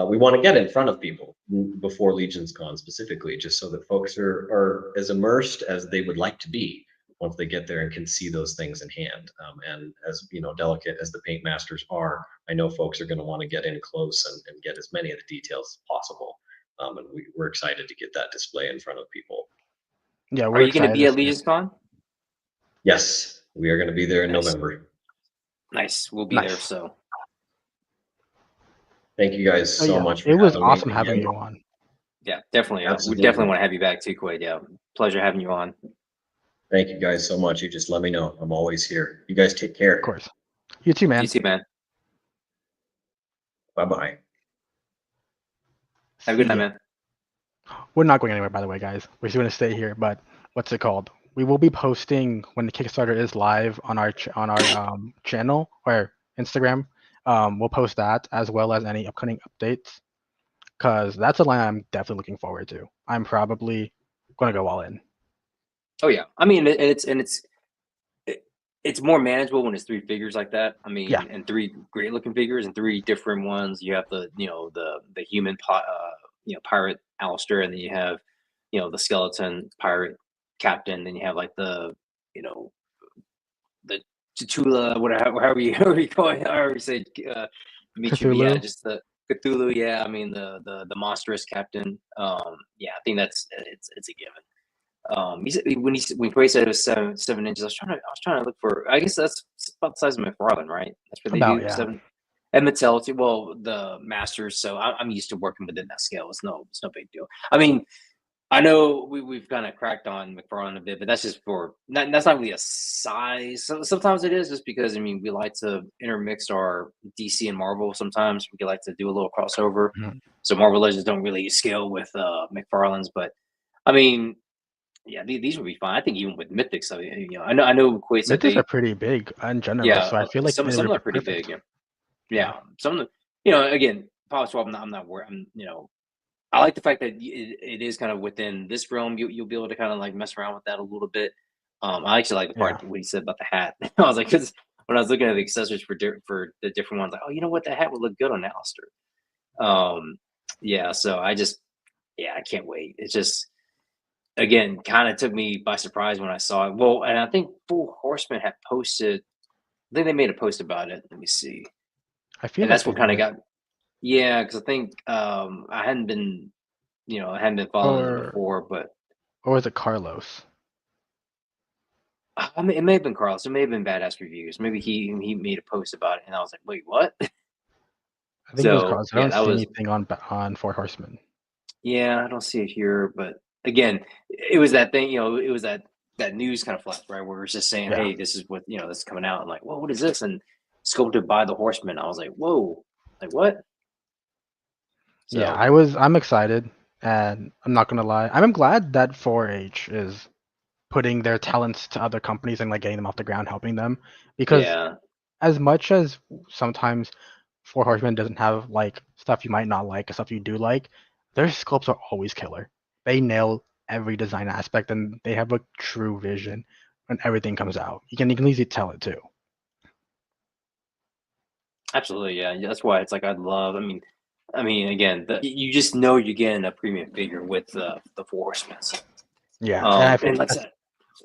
we want to get in front of people before Legion's Con specifically, just so that folks are as immersed as they would like to be once they get there and can see those things in hand. And as delicate as the paint masters are, I know folks are going to want to get in close and get as many of the details as possible. And we're excited to get that display in front of people. Yeah, Are we're you going to excited be to at see it. Legion's Con? Yes, we are going to be there in Nice. November. Nice. We'll be Nice. there. So thank you guys so yeah, much for it was having me awesome having again. you on. yeah, definitely. We Absolutely. definitely want to have you back too, Quaid. Yeah, pleasure having you on. Thank you guys so much. You just let me know. I'm always here. You guys take care. Of course. You too, man. You too, man. Bye-bye. Have a good See time, ya. man. We're not going anywhere, by the way, guys. We're just going to stay here. But what's it called? We will be posting when the Kickstarter is live on our channel or Instagram. We'll post that as well as any upcoming updates, because that's a line I'm definitely looking forward to. I'm probably going to go all in. Oh yeah, it's more manageable when it's three figures like that. Yeah. And three great looking figures and three different ones. You have the the human pirate Alistair, and then you have the skeleton pirate captain. Then you have like the the Chula, whatever, however you call it, however you say, Dimitri, but yeah, Cthulhu. just the Cthulhu. Yeah, the monstrous captain. Yeah, I think it's a given. When Quay said it was 7 inches, I was trying to look for. I guess that's about the size of McFarlane, right? That's what they About, do. yeah. 7. And Mattel, well, the Masters. So I'm used to working within that scale. It's no big deal. I know we've kind of cracked on McFarlane a bit, but that's just that's not really a size. So sometimes it is just because we like to intermix our DC and Marvel. Sometimes we like to do a little crossover. Mhm. So Marvel Legends don't really scale with McFarlane's, but yeah, these would be fine. I think even with mythics, so I know Quaid said Mythics are they, pretty big in general, yeah, so I feel like some they some would of them be are pretty big. perfect. Yeah, Yeah. yeah. Some of them, again, Power 12. I'm not worried. I like the fact that it is kind of within this realm. You'll be able to kind of like mess around with that a little bit. I actually like the Yeah. part what he said about the hat. I was like, because when I was looking at the accessories for the different ones, like, oh, you know what, that hat would look good on Alistair. Yeah. So I can't wait. It's just again kind of took me by surprise when I saw it. Well, and I think Full Horseman had posted. I think they made a post about it. Let me see. I feel And like that's they what kind of did. got, yeah, because I think I hadn't been following them Or before, but was it Carlos? I mean, it may have been Carlos. It may have been Badass Reviews. Maybe he made a post about it, and I was like, wait, what? I think it was So Carlos. I yeah, don't that see was, anything on Four Horsemen. yeah. I don't see it here, but again, it was that thing. It was that news kind of flash, right, where it's just saying, Yeah. hey, this is what this is coming out, and like, well, what is this? And sculpted by the Horseman. I was like, whoa, like what? Yeah, So I'm excited, and I'm not gonna lie. I'm glad that 4-H is putting their talents to other companies and like getting them off the ground, helping them. Because yeah, as much as sometimes Four Horsemen doesn't have like stuff you might not like, stuff you do like, their sculpts are always killer. They nail every design aspect, and they have a true vision when everything comes out. You can easily tell it too. absolutely, yeah. That's why it's like I'd love. I mean, again, you just know you're getting a premium figure with the Four Horsemen. Yeah, and I feel And like I that's said,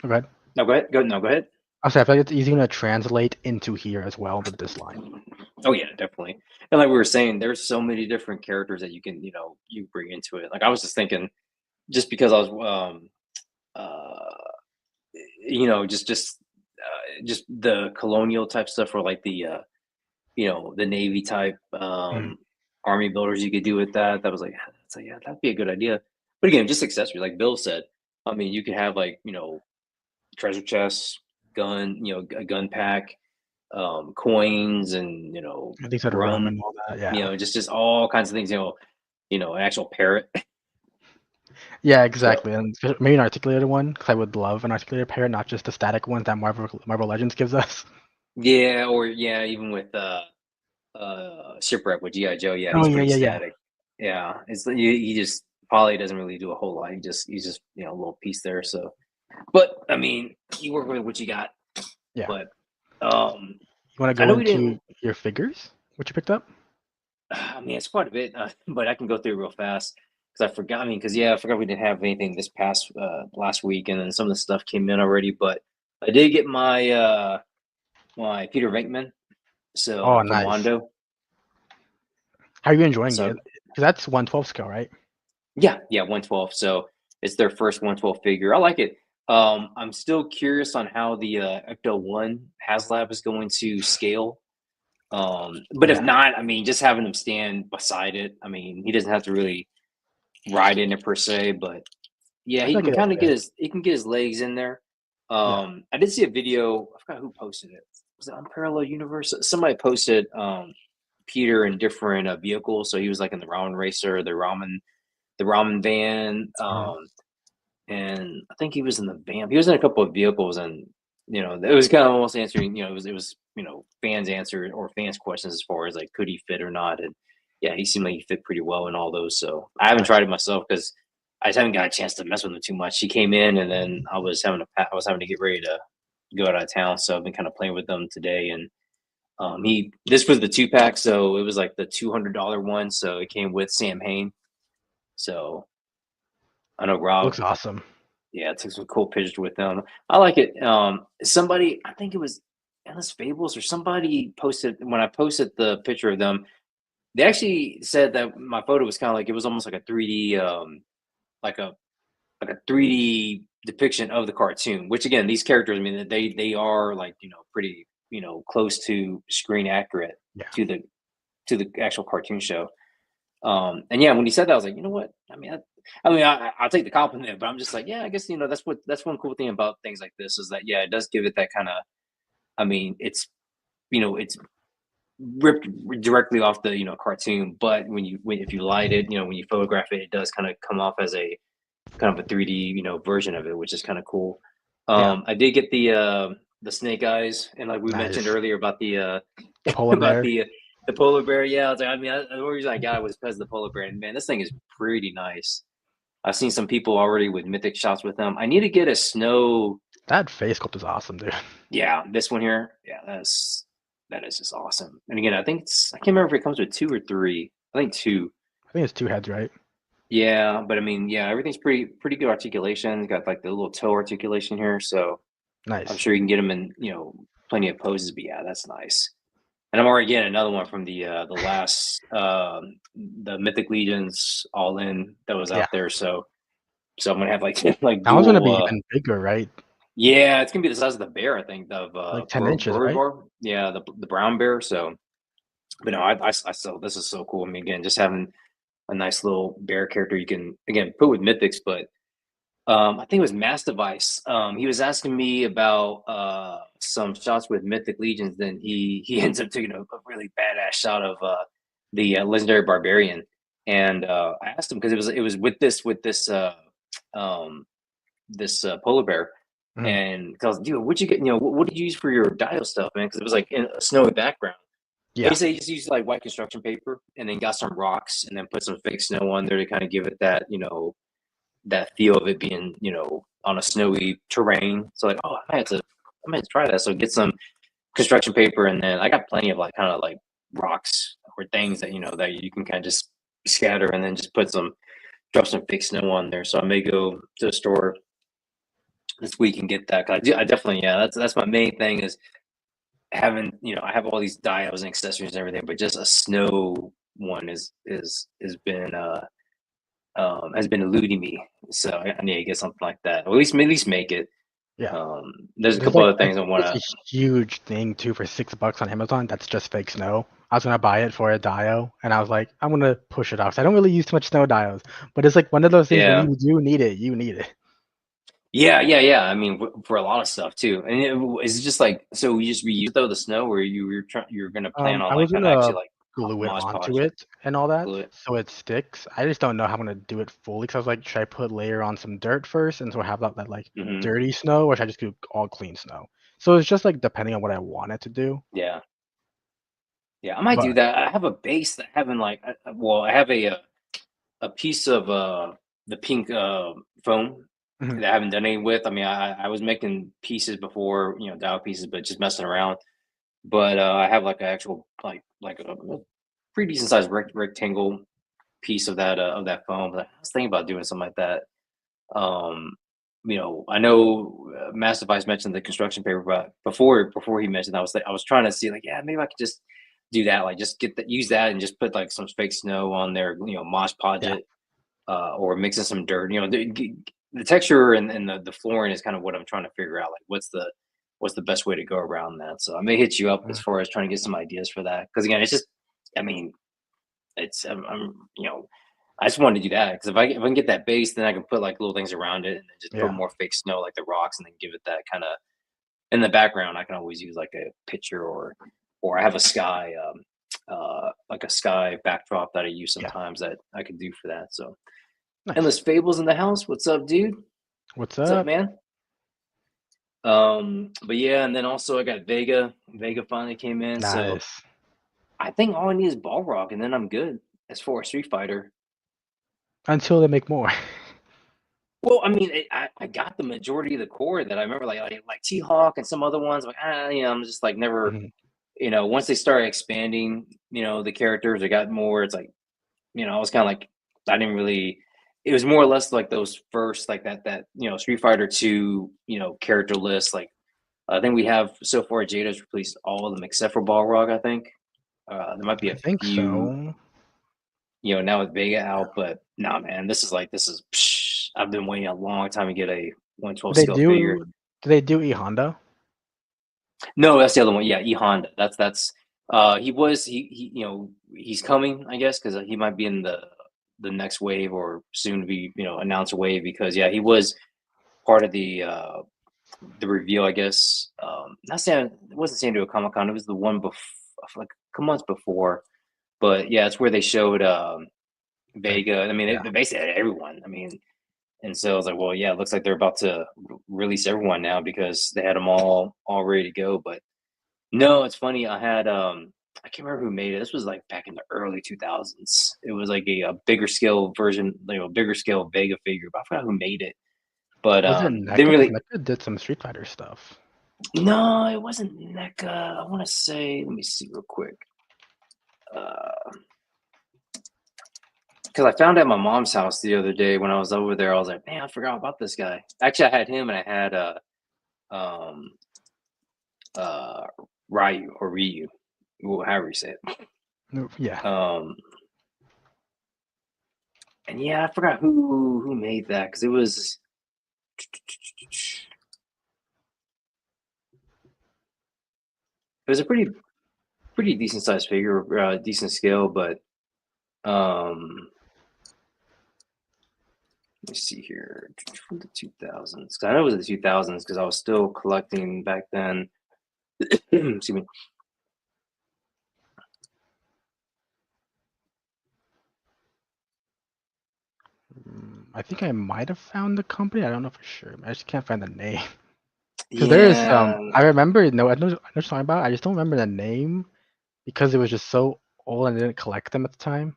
go ahead. no, go ahead. No, go ahead. I'll say I feel like it's easy to translate into here as well with this line. Oh yeah, definitely. And like we were saying, there's so many different characters that you can, you bring into it. Like I was just thinking, just because I was, just the colonial type stuff, or like the Navy type Mhm. army builders you could do with that. That was like, it's like, yeah, that'd be a good idea. But again, just accessories, like Bill said. I mean, you could have like treasure chests, gun, a gun pack, coins, and These are the rum rum. and all that. Yeah. Just all kinds of things. An actual parrot. Yeah, So exactly. And maybe an articulated one, because I would love an articulated pair, not just the static ones that Marvel Legends gives us. yeah, or yeah, even with shipwreck with GI Joe. Yeah, Oh he's yeah, pretty yeah, yeah. static. Yeah, it's he just Polly doesn't really do a whole lot. He's just a little piece there. So, but I mean, you work with what you got. Yeah. But You want to I go know we didn't. into your figures? What you picked up? I mean, it's quite a bit, but I can go through real fast because I forgot. I mean, because I forgot we didn't have anything this past last week, and then some of the stuff came in already. But I did get my Peter Venkman, Oh, so from nice. Mondo. How are you enjoying So it? Because that's 112 scale, right? yeah, 112. So it's their first 112 figure. I like it. I'm still curious on how the Ecto One HasLab is going to scale. But if Yeah. not, I mean, just having him stand beside it. I mean, he doesn't have to really ride in it per se, but yeah, I he feel like can it'll kind of fit. get his legs in there. Yeah. I did see a video. I forgot who posted it. Was it on Parallel Universe? Somebody posted Peter in different vehicles. So he was like in the ramen racer, the ramen van, Mhm. and I think he was in the van. He was in a couple of vehicles, and it was kind of almost answering. It was fans answer or fans questions as far as like could he fit or not, and yeah, he seemed like he fit pretty well in all those. So I haven't Nice. tried it myself because I just haven't got a chance to mess with him too much. He came in, and then I was having to get ready to go out of town, so I've been kind of playing with them today, and this was the 2-pack, so it was like the $200 one, so it came with Sam Hain. So I know Rob, Looks awesome. yeah, took some cool pictures with them. I like it. Somebody, I think it was Ellis Fables or somebody posted when I posted the picture of them. They actually said that my photo was kind of like it was almost like a 3D, like a 3D depiction of the cartoon. Which again, these characters, I mean, they are like pretty close to screen accurate Yeah. to the actual cartoon show. And yeah, when he said that, I was like, you know what? I'll take the compliment, but I'm just like, yeah, I guess that's one cool thing about things like this is that yeah, it does give it that kind of. I mean, it's ripped directly off the cartoon, but if you light it, when you photograph it, it does kind of come off as a kind of a 3D, version of it, which is kind of cool. Yeah, I did get the snake eyes, and like we mentioned nice. earlier about the Polar about bear. the polar bear. Yeah, I was like, I mean, the only reason I got it was because of the polar bear. And man, this thing is pretty nice. I've seen some people already with mythic shots with them. I need to get a snow. That face sculpt is awesome, dude. Yeah, this one here. Yeah, that is just awesome. And again, I can't remember if it comes with 2 or 3. I think 2. I think it's 2 heads, right? Yeah, but I mean, yeah, everything's pretty good articulation. Got like the little toe articulation here, so I'm Nice. sure you can get them in, plenty of poses. But yeah, that's nice. And I'm already getting another one from the last the Mythic Legions All In that was Yeah, out there. So I'm gonna have like like that one's gonna dual. be even bigger, right? Yeah, it's gonna be the size of the bear, I think, of Like 10 inches, right? Bar. Yeah, the brown bear. So, but no, I so this is so cool. I mean, again, just having a nice little bear character you can again put with mythics, but I think it was Master Vice. He was asking me about some shots with Mythic Legions. Then he ends up taking a really badass shot of the legendary barbarian, and I asked him because it was um, this polar bear, Mhm. and because dude, what'd you get? What did you use for your dio stuff, man? Because it was like in a snowy background. He Yeah. said he just used like white construction paper, and then got some rocks, and then put some fake snow on there to kind of give it that that feel of it being, on a snowy terrain. So like, oh, I might have to try that. So get some construction paper, and then I got plenty of like kind of like rocks or things that that you can kind of just scatter, and then just drop some fake snow on there. So I may go to the store this week and get that. 'Cause I definitely, yeah, that's my main thing is having, I have all these dials and accessories and everything, but just a snow one is been has been eluding me. So I need to get something like that, or at least make it. Yeah. There's a There's couple like other I things I think want there's to. a huge thing too for $6 on Amazon that's just fake snow. I was gonna buy it for a dio, and I was like, I'm gonna push it off. 'Cause I don't really use too much snow dios, but it's like one of those things when Yeah, you do need it, you need it. yeah. I mean, for a lot of stuff too. And is it just like so? You just reuse though the snow, or you're gonna plan on I like was kind of gonna actually like glue it Mod onto Podge it and all that glue it? so it sticks. I just don't know how I'm gonna do it fully because I was like, should I put layer on some dirt first and so I have that like Hmm. dirty snow, or should I just do all clean snow? So it's just like depending on what I want it to do. Yeah, yeah. I might do But that. I have a base that I haven't like. Well, I have a piece of the pink foam mhm, that I haven't done any with. I mean, I was making pieces before, dial pieces, but just messing around. But I have like an actual like a pretty decent sized rectangle piece of that foam. But I was thinking about doing something like that. Um, I know Master Vice mentioned the construction paper, but before he mentioned, I was trying to see like, yeah, maybe I could just do that, like just use that and just put like some fake snow on there, Mosh Podge yeah, it, or mixing some dirt. The texture and the flooring is kind of what I'm trying to figure out. Like, what's the best way to go around that? So I may hit you up as mhm, far as trying to get some ideas for that. Because again, it's just, I mean, I'm I just wanted to do that because if I can get that base, then I can put like little things around it and then just put yeah. more fake snow like the rocks, and then give it that kind of in the background. I can always use like a picture, or I have a sky like a sky backdrop that I use Yeah. sometimes that I could do for that. So Nice. endless fables in the house. What's up, dude? What's What's up, up? man? But yeah, and then also I got Vega. Vega finally came in, so Nice. I think all I need is Balrog, and then I'm good as for a Street Fighter. Until they make more. Well, I mean, I got the majority of the core that I remember, like T Hawk and some other ones. Like, I'm just like never, Mhm. once they started expanding, the characters, they got more. It's like, I was kind of like, I didn't really. It was more or less like those first, like that Street Fighter Two, character list. Like, I think we have so far. Jada's released all of them except for Balrog. I think there might be I a think few, so. now with Vega out, but nah, man, this is. Psh, I've been waiting a long time to get a Do 112 they scale figure. do E Honda? No, that's the other one. Yeah, E Honda. That's he he's coming, I guess, because he might be in the next wave or soon to be announce a wave because yeah, he was part of the reveal, I guess. Not saying it wasn't San Diego Comic Con. It was the one before, like a couple months before. But yeah, it's where they showed Like, Vega. I mean, yeah. they basically had everyone. I mean, And so I was like, well, yeah, it looks like they're about to release everyone now because they had them all ready to go. But no, it's funny. I had I can't remember who made it. This was like back in the early 2000s. It was like a bigger scale version, a bigger scale Vega figure, but I forgot who made it. But Was it didn't NECA? Because really. NECA did some Street Fighter stuff. No, it wasn't NECA. I want to say. Let me see real quick. Because I found at my mom's house the other day when I was over there. I was like, man, I forgot about this guy. Actually, I had him, and I had um uh Ryu or Ryu, however you say it. Yeah. And yeah, I forgot who made that because it was a pretty decent sized figure, decent scale, but let me see here from the 2000s. I know it was the 2000s because I was still collecting back then. Excuse me. I think I might have found the company. I don't know for sure. I just can't find the name. Because there is Yeah, I remember, no, I know what you're talking about. I just don't remember the name because it was just so old and I didn't collect them at the time.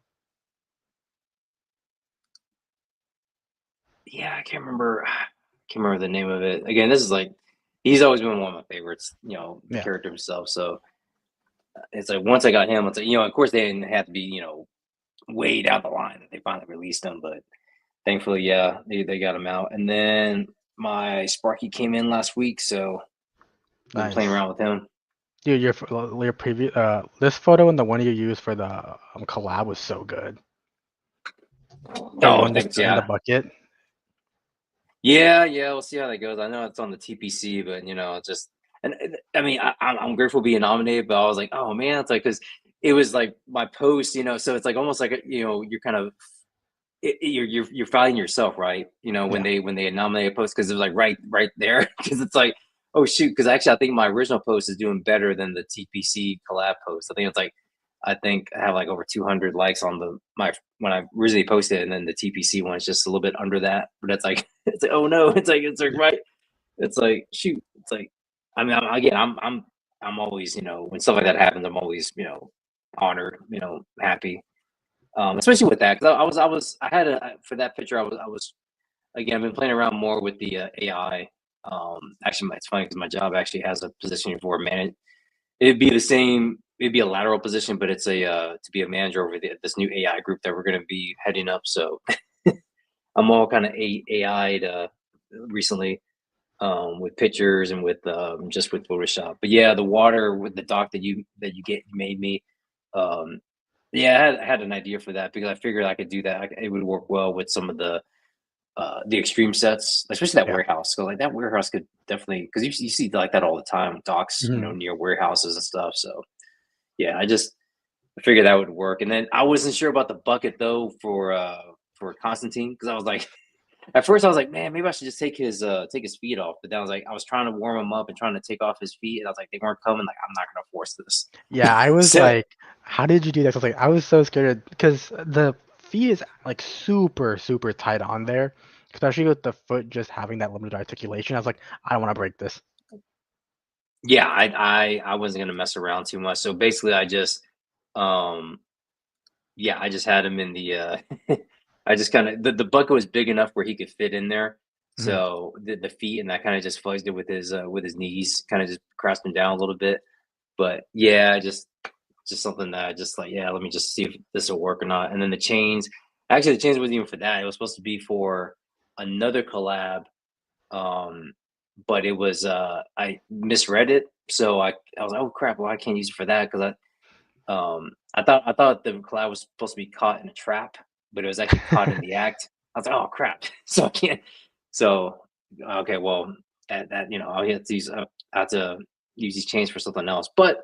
yeah, I can't remember. Can't remember the name of it. Again, this is like he's always been one of my favorites. The Yeah. character himself. So it's like once I got him, it's like of course they didn't have to be way down the line that they finally released him, but thankfully, yeah, they got him out. And then my Sparky came in last week, so been playing Nice. around with him. Dude, your previous this photo and the one you used for the collab was so good. The Oh, one thanks. in the Yeah, bucket. yeah. We'll see how that goes. I know it's on the TPC, but it's just, I mean, I'm grateful being nominated, but I was like, oh man, it's like because it was like my post, so it's like almost like you're kind of you're fighting yourself, right? When Yeah. they nominate a post because it was like right there because it's like, oh shoot, because actually I think my original post is doing better than the TPC collab post. I think I have like over 200 likes on my when I originally posted it, and then the TPC one is just a little bit under that. But it's like it's like, oh no, it's like right, it's like shoot, it's like I mean again I'm always when stuff like that happens I'm always honored, happy, especially with that because I had for that picture I was again I've been playing around more with the AI. Actually, it's funny because my job actually has a position for man. It'd be the same. It'd be a lateral position, but it's a to be a manager over this new AI group that we're going to be heading up. So I'm all kind of AI'd recently with pictures and with just with Photoshop. But yeah, the water with the doc that you made me. Um, yeah, I had an idea for that because I figured I could do that. It would work well with some of the extreme sets, especially that Yeah. warehouse. So like that warehouse could definitely because you see like that all the time, docks, Mhm. near warehouses and stuff. So yeah, I figured that would work. And then I wasn't sure about the bucket though for Constantine because I was like at first I was like, man, maybe I should just take his feet off. But then I was trying to warm him up and trying to take off his feet, and I was like, they weren't coming. Like I'm not gonna force this. Yeah, I was So like, how did you do that? I was so scared because the feet is like super, super tight on there, especially with the foot just having that limited articulation. I was like, I don't want to break this. yeah, I wasn't gonna mess around too much. So basically, um I just had him in the I just kind of the bucket was big enough where he could fit in there. Mhm. So the feet and that kind of just fudged it with his knees, kind of just crossed him down a little bit. But yeah, just something that I just like, yeah, let me just see if this will work or not. And then the chains wasn't even for that. It was supposed to be for another collab. Um, but it was I misread it. So I was like, oh crap, well I can't use it for that because I thought the collab was supposed to be caught in a trap, but it was actually caught in the act. I was like, oh crap. So I can't so okay, well that I'll have to use these chains for something else. But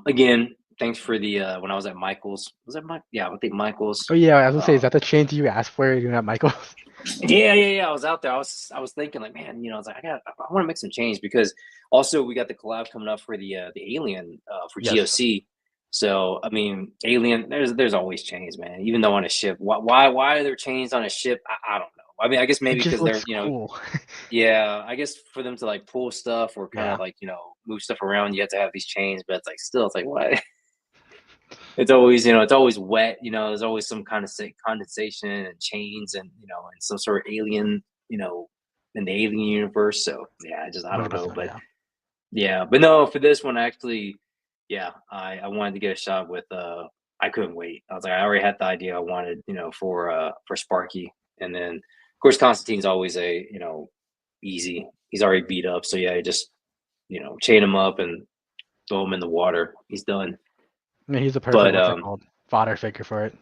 again, thanks for the when I was at Michael's. Was that Mike? Yeah, I think Michael's. Oh yeah, I was gonna say, is Um that the chain you asked for? You at Michael's? yeah. I was out there. I was thinking like, man, I was like, I want to make some change because also we got the collab coming up for the Alien for Yes. GOC. So I mean, Alien, there's always chains, man. Even though on a ship, why are there chains on a ship? I don't know. I mean, I guess It maybe just because they're looks cool. yeah, I guess for them to like pull stuff or kind Yeah, of like move stuff around, you have to have these chains. But it's like still, it's like what? It's always it's always wet. There's always some kind of condensation and chains and some sort of alien in the alien universe. So yeah, I don't know, 100%. but Yeah. yeah, but no, for this one, actually, yeah, I wanted to get a shot with. I couldn't wait. I was like, I already had the idea I wanted, for Sparky, and then of course Constantine's always a easy. He's already beat up, so yeah, you just chain him up and throw him in the water. He's done. I mean, he's a perfect, But what's it called, fodder figure for it.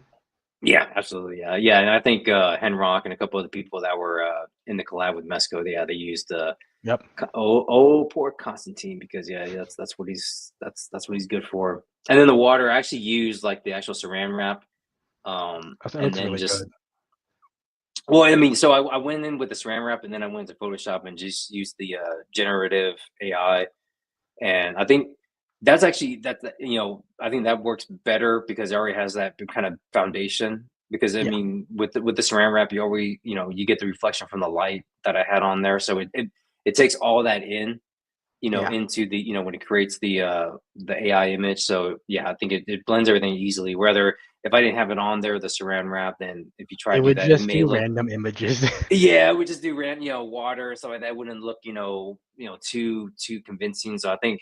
yeah, absolutely, yeah, yeah, and I think Henrock and a couple of the people that were in the collab with Mesco, yeah, they used Yep. poor Constantine because yeah, that's what that's what he's good for. And then the water, I actually used like the actual saran wrap, That and looks then really just good. well, I mean, so I went in with the saran wrap, and then I went to Photoshop and just used the generative AI, and I think that's actually I think that works better because it already has that kind of foundation. Because I Yeah. mean, with the saran wrap, you already you get the reflection from the light that I had on there, so it takes all that in Yeah. into the when it creates the AI image. So yeah, I think it blends everything easily. Whether if I didn't have it on there, the saran wrap, then if you try It to do would that, it just may do look random images. yeah, we just do water or stuff like that. It wouldn't look too convincing. So I think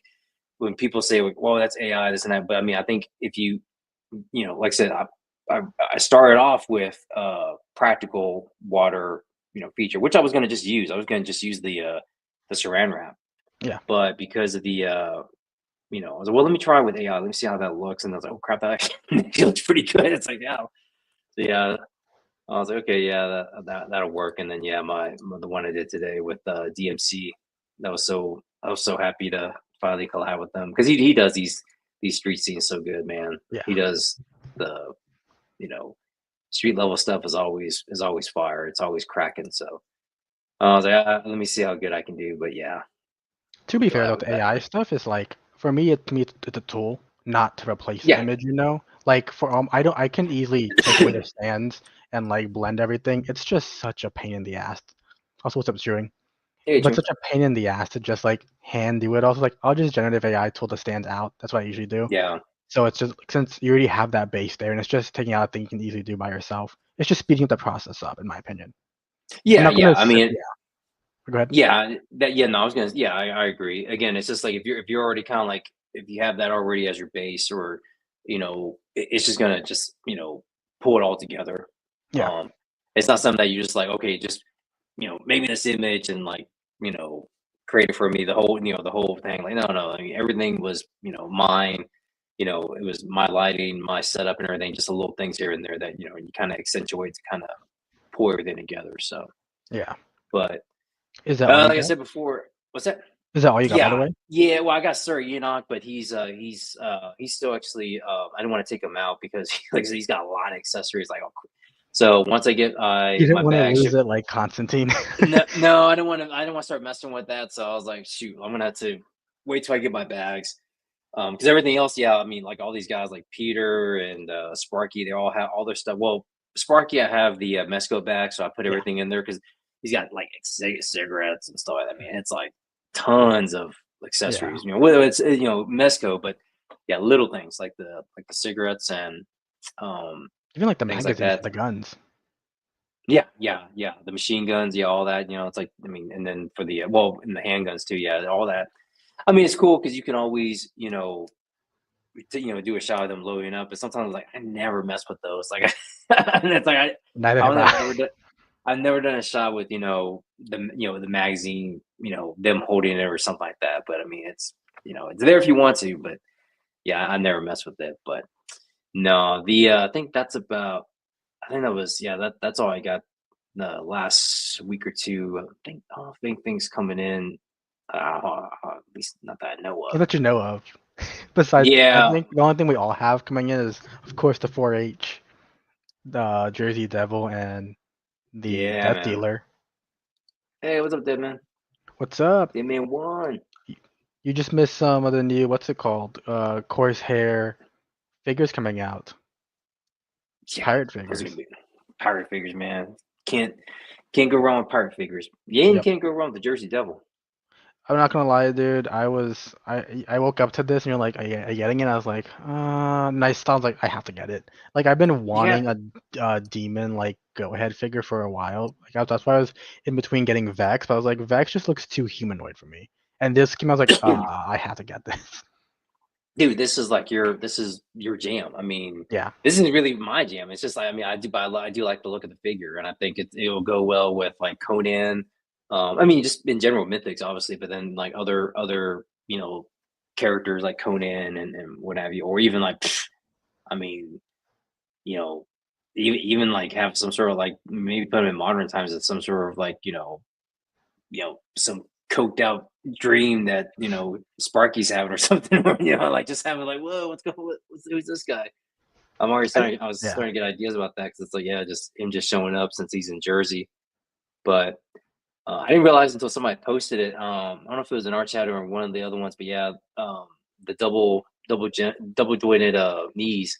when people say like, well, that's AI, this and that, but I mean, I think if you like I said, I started off with practical water feature, which I was going to just use. I was going to just use the saran wrap, Yeah. but because of the I was like, well, let me try with AI. Let me see how that looks. And I was like, oh crap, that actually looks pretty good. It's like, yeah, so, yeah. I was like, okay, yeah, that'll work. And then yeah, the one I did today with DMC, I was so happy to finally collab with them because he does these street scenes so good, man. Yeah. He does the you know street level stuff is always fire. It's always cracking. So I was like, let me see how good I can do. But yeah, To I'm be fair glad though, with the that. AI stuff is like, for me, it's a tool, not to replace the Yeah, image. Like for I can easily take away the stands and like blend everything. It's just such a pain in the ass. Also, what's up, Chewing? hey, But Jim. such a pain in the ass to just like hand do it. Also, like I'll just generative AI tool the stands out. That's what I usually do. Yeah, So it's just since you already have that base there, and it's just taking out a thing you can easily do by yourself. It's just speeding up the process up, in my opinion. I'm yeah, not gonna yeah. I say, mean, yeah. Go ahead. yeah, no, I was gonna yeah, I agree. Again, it's just like if you're already kind of like if you have that already as your base or it's just gonna just pull it all together. Yeah. Um it's not something that you just like, okay, just make me this image and like, you know, create it for me, the whole thing. Like no, I mean everything was, mine. It was my lighting, my setup and everything, just a little things here and there that, you kind of accentuate to kind of pull everything together. So Yeah. but Is that all you like I got? said before, what's that? Is that all you got, by the Yeah, way? yeah. Well, I got Sir Enoch, but he's still actually. I didn't want to take him out because, like I said, he's got a lot of accessories. Like, so once I get You didn't my want to bag lose shipped, it like Constantine. no, no, I didn't want to. I didn't want to start messing with that. So I was like, shoot, I'm gonna have to wait till I get my bags. Because everything else, yeah, I mean, like all these guys, like Peter and Sparky, they all have all their stuff. Well, Sparky, I have the Mesco bag, so I put Yeah. everything in there because he's got like cigarettes and stuff like that. Man, it's like tons of Yeah. accessories. Whether it's Mesco, but yeah, little things like the cigarettes and um, Even like the things like magazines for that. the guns. Yeah, yeah, yeah. The machine guns, yeah, all that. It's like I mean, and then for the well, and the handguns too. Yeah, all that. I mean, it's cool because you can always do a shot of them loading up. But sometimes like I never mess with those. Like and it's like Neither I have don't think I. I've never done a shot with the magazine, them holding it or something like that. But I mean it's there if you want to, but yeah, I never mess with it. But no, the I think that's about I think that was yeah, that's all I got the last week or two. I don't think things coming in at least not that I know of. That you know of. Besides, I Yeah, think the only thing we all have coming in is, of course, the 4-H, the Jersey Devil, and the yeah, Death man. Dealer. Hey, what's up, Deadman? What's up? Deadman one. Y- You just missed some of the new, what's it called? Coarse hair figures coming out. Yeah, Pirate those are gonna figures. be pirate figures, man. Can't. Can't go wrong with pirate figures. Yeah, and you Yep. can't go wrong with the Jersey Devil. I'm not gonna lie, dude. I woke up to this and you're like, are you getting it? I was like, nice. I was like, I have to get it. Like I've been Yeah, wanting a demon like go ahead figure for a while. Like that's why I was in between getting Vex, but I was like, Vex just looks too humanoid for me. And this came, I was like, I have to get this. dude, this is your jam. I mean, Yeah. this isn't really my jam. It's just like, I mean, I do like the look of the figure, and I think it'll go well with like Conan. I mean, just in general mythics, obviously, but then like other characters like Conan and what have you, or even like, I mean, you know, even like have some sort of like maybe put them in modern times as some sort of like some coked out dream that Sparky's having or something, or like just having like, whoa, who's this guy? I was Yeah. starting to get ideas about that because it's like, yeah, just him just showing up since he's in Jersey. But I didn't realize until somebody posted it. I don't know if it was an art chat or one of the other ones, but yeah, the double jointed knees.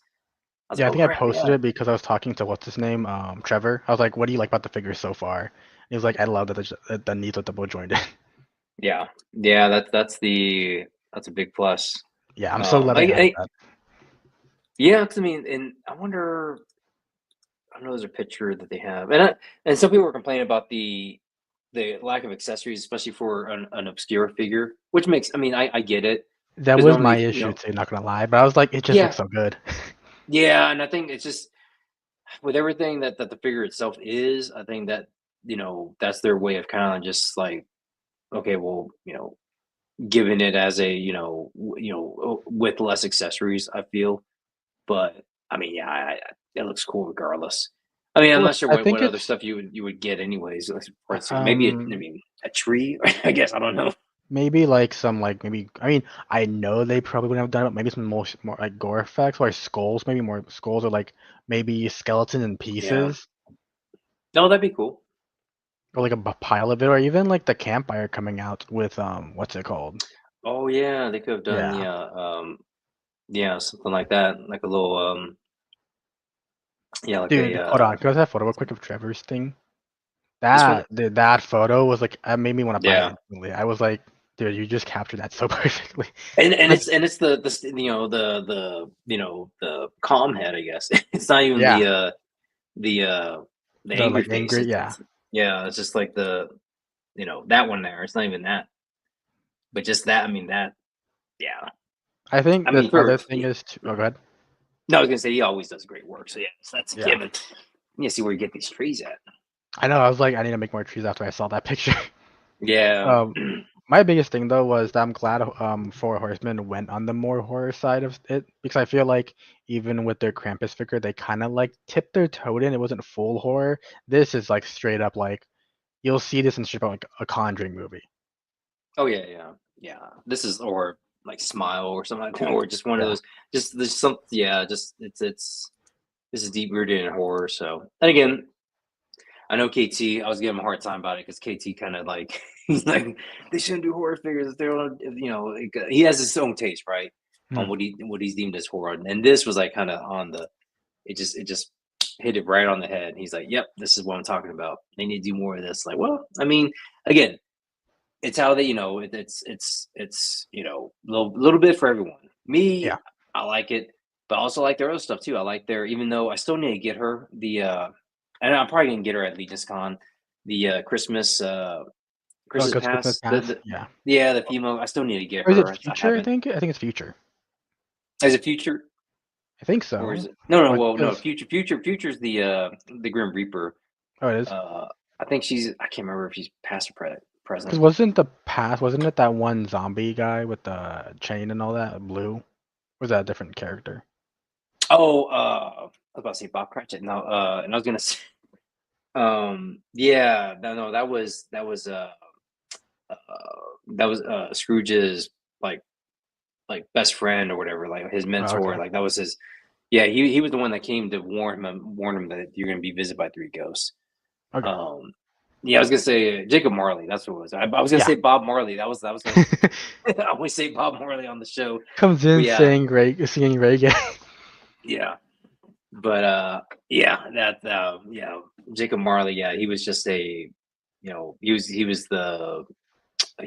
I was Yeah, like, I oh think I crap, posted yeah, it because I was talking to what's his name, Trevor. I was like, "What do you like about the figure so far?" And he was like, "I love that the knees are double jointed." yeah. That's a big plus. Yeah, I'm so glad they added that. Yeah, 'cause I mean, and I wonder. I know there's a picture that they have, and some people were complaining about the lack of accessories, especially for an obscure figure, which makes. I mean, I get it That because was my normally, issue too, not gonna lie. But I was like, it just looks yeah, so good. yeah, and I think it's just with everything that the figure itself is. I think that that's their way of kind of just like, okay, well, giving it as a with less accessories. I feel. But I mean, yeah, it looks cool regardless. I mean, I'm Well, not sure I what think other it's stuff you would get anyways. Maybe I um mean a tree. I guess I don't know. maybe like some like maybe I mean I know they probably wouldn't have done it, but maybe some more like gore effects or like skulls, maybe more skulls or like maybe skeleton in Yeah. pieces No, that'd be cool. or like a pile of it or even like the campfire coming out with what's it called? Oh yeah, they could have done Yeah. something like that, like a little like Dude, a hold on. Can I have that photo real quick of Trevor's thing? this one. That photo was like it made me want to buy it Yeah. instantly. I was like, dude, you just captured that so perfectly. And Like, it's the calm head, I guess. It's not even yeah, the uh the the angry like face. angry, It's, yeah. it's yeah, it's just like that one there. It's not even that. But just that, I mean that yeah. I think I the mean other for thing is oh, go ahead. no, I was gonna say he always does great work. So yeah, that's a Yeah, given. You see where you get these trees at. I know. I was like, I need to make more trees after I saw that picture. Yeah. Um, my biggest thing though was that I'm glad Four Horsemen went on the more horror side of it because I feel like even with their Krampus figure, they kind of like tipped their toe in. It wasn't full horror. This is like straight up like you'll see this in straight up like a Conjuring movie. Oh yeah, yeah. This is or like Smile or something like that, or just one of Yeah. those. Just there's some yeah. Just it's this is deep rooted in horror. So and again, I know KT. I was giving him a hard time about it because KT kind of like he's like they shouldn't do horror figures if they're on. Like, he has his own taste, right? Hmm. On what he's deemed as horror, and this was like kind of on the. It just hit it right on the head. He's like, "Yep, this is what I'm talking about. They need to do more of this." Like, well, I mean, again, it's how they, it's little bit for everyone. Me, Yeah. I like it, but I also like their other stuff too. I like their even though I still need to get her and I'm probably gonna get her at Legion's Con, the Oh, Christmas Ghost Christmas pass. Pass. Yeah. The female. I still need to get Or is it her. I Future? haven't. I think it's Future. Is it future I think or is so. it no? Or Well, no. because Future's the Grim Reaper. oh, it is. Uh, I think she's. I can't remember if she's past or present. Because wasn't it that one zombie guy with the chain and all that blue? Or was that a different character? Oh, I was about to say Bob Cratchit. No, and I was gonna say, yeah, no, uh, that was Scrooge's like best friend or whatever, like his Oh, mentor. okay. Like that was his. Yeah, he was the one that came to warn him that you're gonna be visited by three ghosts. Okay. Um, yeah, I was gonna say Jacob Marley. That's what it was. I was gonna Yeah. say Bob Marley. That was I always say Bob Marley on the show, Comes but in yeah, singing reggae. yeah. But yeah, that yeah, Jacob Marley, yeah, he was just he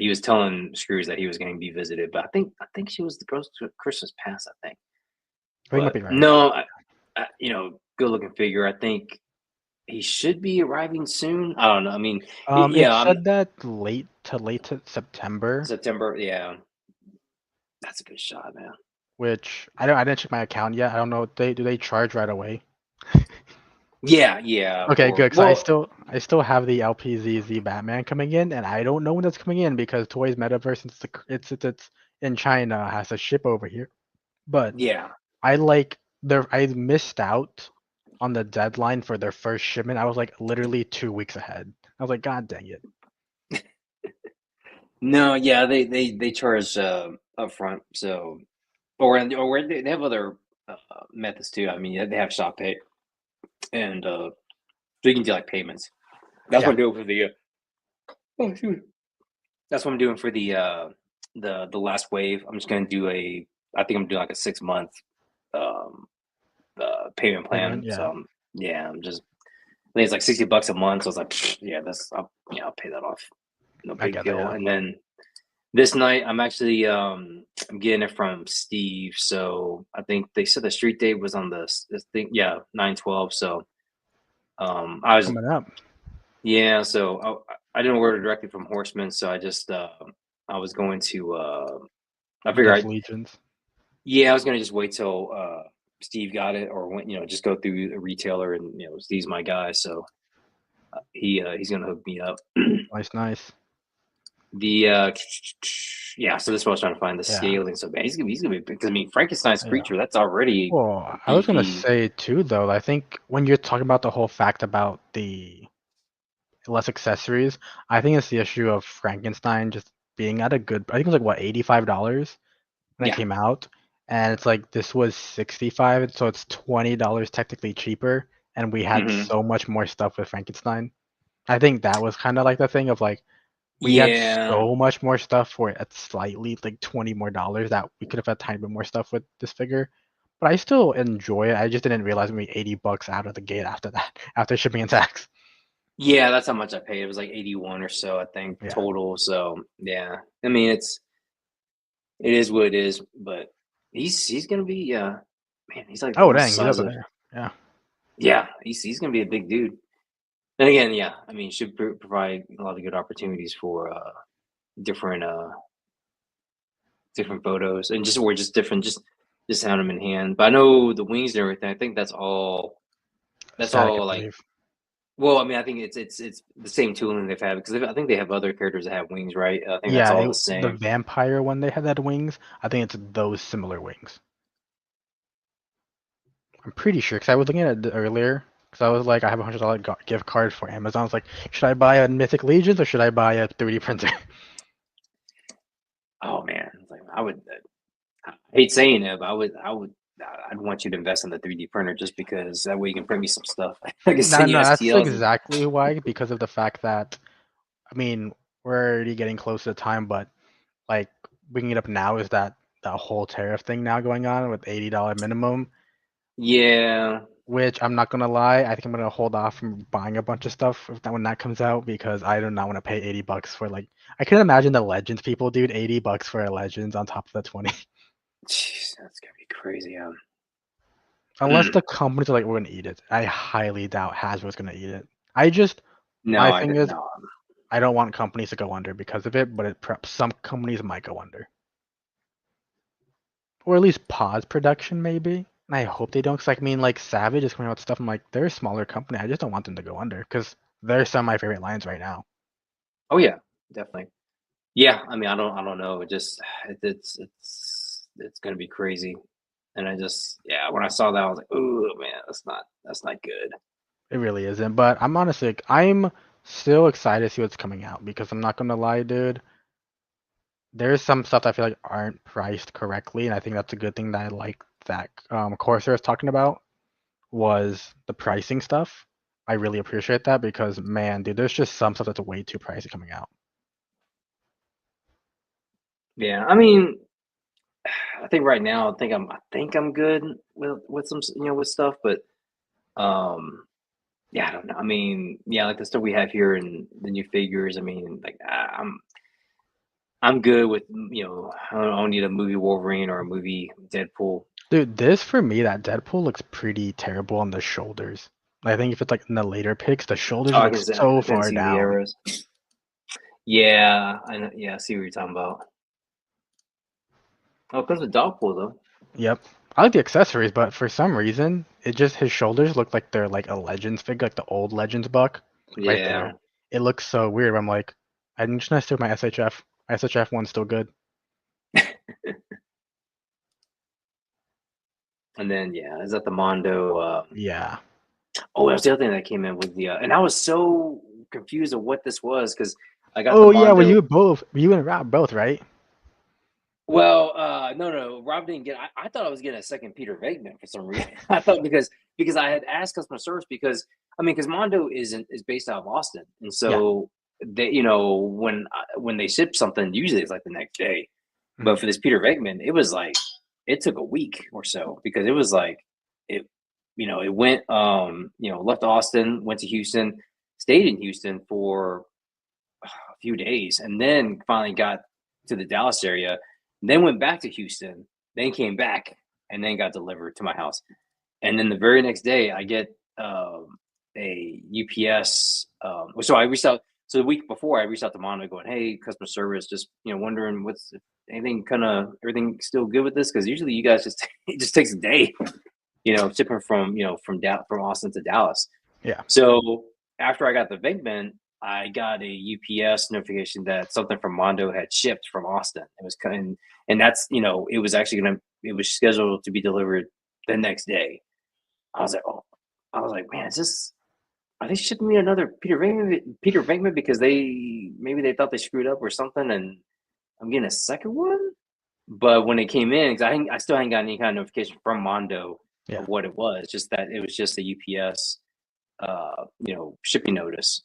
was telling Screws that he was going to be visited, but I think she was the girl's Christmas past, I think. I think you might But be right. no, good looking figure. I think he should be arriving soon. I don't know. I mean, It yeah, said that late to September, September. Yeah, that's a good shot, man. which I didn't check my account yet. I don't know. Do they charge right away? Yeah. Okay, For good. Cause well, I still have the LPZZ Batman coming in, and I don't know when that's coming in because Toys Metaverse, since it's in China, has to ship over here. But yeah. I missed out on the deadline for their first shipment. I was like literally 2 weeks ahead. I was like, God dang it. No, yeah, they charge upfront. So or they have other methods too. I mean, they have shop pay, and so you can do like payments. That's what Yeah, I'm doing for the. Oh, shoot. That's what I'm doing for the last wave. I'm just gonna do a. I think I'm doing like a 6 month um payment payment. plan. So Yeah, yeah, I'm just. I think it's like $60 a month. So I was like, yeah, I'll pay that off. No I big get that. deal. Yeah. And then this night, I'm actually I'm getting it from Steve. So I think they said the street date was on this thing. Yeah, 9/12. So I was Coming up. yeah. So I didn't order directly from Horseman. So I just I was going to I figured Death I Legions. yeah I was gonna just wait till Steve got it or when just go through a retailer and Steve's my guy. So he's gonna hook me up. Nice. The yeah, so this is what I was trying to find the Yeah. scaling. So man, he's gonna be because I mean Frankenstein's Yeah. creature that's already Well, I was gonna beefy. say too, though. I think when you're talking about the whole fact about the less accessories, I think it's the issue of Frankenstein just being at a good. I think it was like what $85 when it Yeah. came out, and it's like this was 65, so it's $20 technically cheaper, and we had Hmm. so much more stuff with Frankenstein. I think that was kind of like the thing of like we had Yeah. so much more stuff for it at slightly like $20 more that we could have had tiny bit more stuff with this figure. But I still enjoy it. I just didn't realize it would be $80 out of the gate after that, after shipping and tax. Yeah, that's how much I paid. It was like 81 or so, I think, Yeah. total. So yeah. I mean it is what it is, but he's gonna be man, he's like Oh almost dang, the he's up size of there. Yeah. yeah, he's gonna be a big dude. And again, yeah, I mean should provide a lot of good opportunities for different different photos and just different just having them in hand. But I know the wings and everything. I think that's Static, I all like. believe. Well, I mean, I think it's the same tooling they've had because I think they have other characters that have wings, right? I think that's Yeah, all the the same. vampire one they had that wings. I think it's those similar wings. I'm pretty sure because I was looking at it earlier. Because I was like, I have $100 gift card for Amazon. I was like, should I buy a Mythic Legions or should I buy a 3D printer? Oh man, it's like I hate saying it, but I'd want you to invest in the 3D printer just because that way you can print me some stuff. I can No, send you no, that's STLs and exactly why. Because of the fact that, I mean, we're already getting close to the time, but like bringing it up now is that the whole tariff thing now going on with $80 minimum, yeah, which I'm not gonna lie, I think I'm gonna hold off from buying a bunch of stuff when that comes out because I do not want to pay $80 for like I can imagine the Legends people, dude, $80 for a Legends on top of the 20. jeez, that's gonna be crazy. Unless the companies are like, we're gonna eat it. I highly doubt Hasbro's gonna eat it. I just No, my I thing didn't is know. I don't want companies to go under because of it, but some companies might go under. Or at least pause production maybe. And I hope they don't, because like, I mean, like Savage is coming out with stuff. I'm like, they're a smaller company. I just don't want them to go under because they're some of my favorite lines right now. Oh yeah, definitely. Yeah, I mean, I don't know. It just it's gonna be crazy. And I just yeah, when I saw that, I was like, oh man, that's not good. It really isn't. But I'm honestly, like, I'm still excited to see what's coming out because I'm not gonna lie, dude. There's some stuff that I feel like aren't priced correctly, and I think that's a good thing that I like that Corsair is talking about was the pricing stuff. I really appreciate that because man, dude, there's just some stuff that's way too pricey coming out. Yeah, I mean, I think right now, I think I'm good with some with stuff, but um, yeah, I don't know. I mean, yeah, like the stuff we have here and the new figures. I mean, like I'm good with I don't need a movie Wolverine or a movie Deadpool. Dude, this for me, that Deadpool looks pretty terrible on the shoulders. I think if it's like in the later picks, the shoulders Oh, look so I can far see the down. arrows. Yeah, I know. Yeah, I see what you're talking about. Oh, it comes with dog pool though. Yep. I like the accessories, but for some reason, it just his shoulders look like they're like a Legends figure, like the old Legends buck, like right Yeah, there. It looks so weird. I'm like, I'm just gonna stick with my SHF. My SHF one's still good. and then yeah, is that the Mondo? Yeah. Oh, that was the other thing that came in with the, and I was so confused of what this was because I got the Oh yeah, well Mondo. you and Rob both, right? Well, no, Rob didn't get. I thought I was getting a second Peter Venkman for some reason. I thought because I had asked customer service because I mean because Mondo is based out of Austin, and Yeah. so they when they ship something, usually it's like the next day. But Mhm. for this Peter Venkman, it was like it took a week or so because it was like it it went left Austin, went to Houston, stayed in Houston for a few days, and then finally got to the Dallas area, then went back to Houston, then came back, and then got delivered to my house. And then the very next day, I get a UPS. So I reached out. So the week before, I reached out to Mondo, going, "Hey, customer service, just wondering what's anything kind of everything still good with this? Because usually you guys just it just takes a day, shipping from from Austin to Dallas." Yeah. So after I got the Venkman, I got a UPS notification that something from Mondo had shipped from Austin. It was coming, and that's it was actually it was scheduled to be delivered the next day. I was like, oh, I was like, man, is this? Are they shipping me another Peter Venkman? Peter Venkman because maybe they thought they screwed up or something, and I'm getting a second one. But when it came in, because I still hadn't got any kind of notification from Mondo Yeah. of what it was, just that it was just a UPS shipping notice.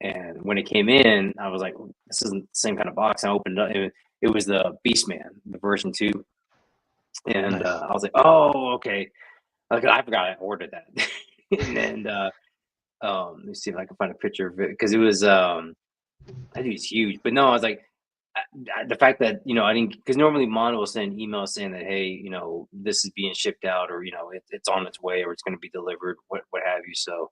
And when it came in, I was like, this isn't the same kind of box. I opened it up. It was the Beastman, the version 2. And Nice. I was like, oh, okay. Like, I forgot I ordered that. and then, let me see if I can find a picture of it. Because it was, I think it's huge. But no, I was like, the fact that, I didn't, because normally Mono will send emails saying that, hey, this is being shipped out or, it's on its way or it's going to be delivered, what have you. So,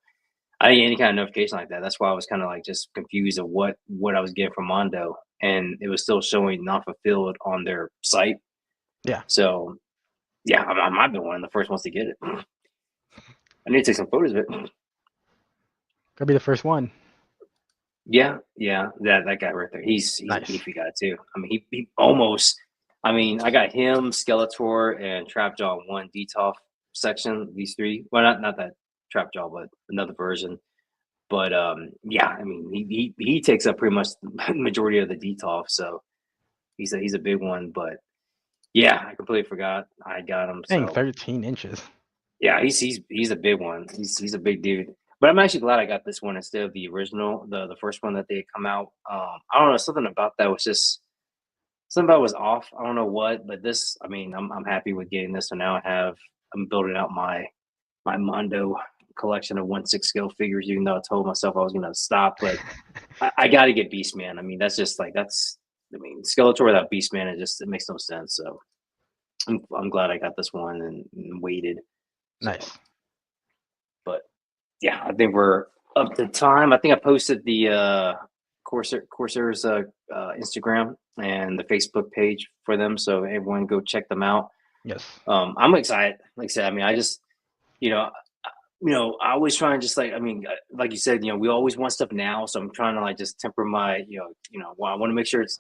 I didn't get any kind of notification like that. That's why I was kind of like just confused of what I was getting from Mondo, and it was still showing not fulfilled on their site. Yeah. So yeah, I might have been one of the first ones to get it. I need to take some photos of it. Gotta be the first one. Yeah, that guy right there. He's a Nice. beefy guy too. I mean, he almost. I mean, I got him, Skeletor, and Trapjaw in one DTOF section. These three. Well, not that Trapjaw, but another version. But yeah, I mean, he takes up pretty much the majority of the DTOF, so he's a big one. But yeah, I completely forgot I got him. Dang, So 13 inches. yeah, he's a big one. He's a big dude. But I'm actually glad I got this one instead of the original, the first one that they had come out. I don't know, something about that was just something about it was off. I don't know what, but this, I mean, I'm happy with getting this. So now I'm building out my Mondo collection of 1/6 scale figures, even though I told myself I was gonna stop, but I got to get Beastman. I mean, that's just like that's. I mean, Skeletor without Beastman, it makes no sense. So I'm glad I got this one and waited. So, Nice. but yeah, I think we're up to time. I think I posted the Corsair's Instagram and the Facebook page for them, so everyone go check them out. Yes. I'm excited. Like I said, I mean, I just you know I always try and just like, I mean, like you said, we always want stuff now. So I'm trying to like just temper my, well, I want to make sure it's,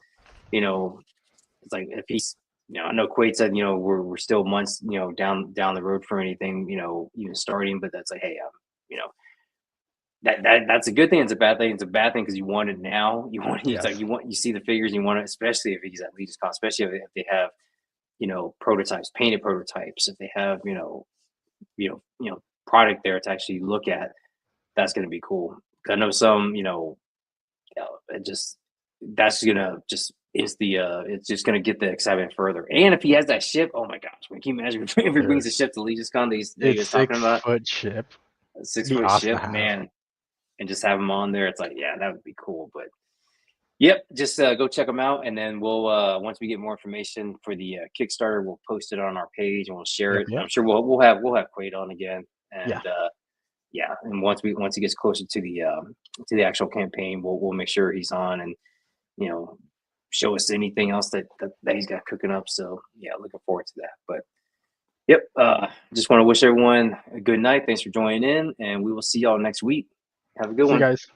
it's like if he's, I know Quaid said, we're still months, down the road for anything, even starting, but that's like, hey, you know, that's a good thing. It's a bad thing. It's a bad thing because you want it now. You want, it's like Yes. you see the figures, you want it, especially if he's at least cost, especially if they have, prototypes, painted prototypes, if they have, product there to actually look at, that's going to be cool. I know some, it just that's gonna just is the it's just gonna get the excitement further. And if he has that ship, oh my gosh, can you imagine if he brings Dude. a ship to Legis Con that he It's was talking about? 6-foot ship. A It'd be 6 foot awesome to ship, have. man. and just have him on there. It's like, yeah, that would be cool. But yep, just go check them out, and then we'll once we get more information for the Kickstarter, we'll post it on our page and we'll share Yep, it. yep. I'm sure we'll have Quaid on again, and Yeah. yeah, and once he gets closer to the actual campaign, we'll make sure he's on, and show us anything else that he's got cooking up. So yeah, looking forward to that. But yep, just want to wish everyone a good night. Thanks for joining in, and we will see y'all next week. Have a good See you one. guys.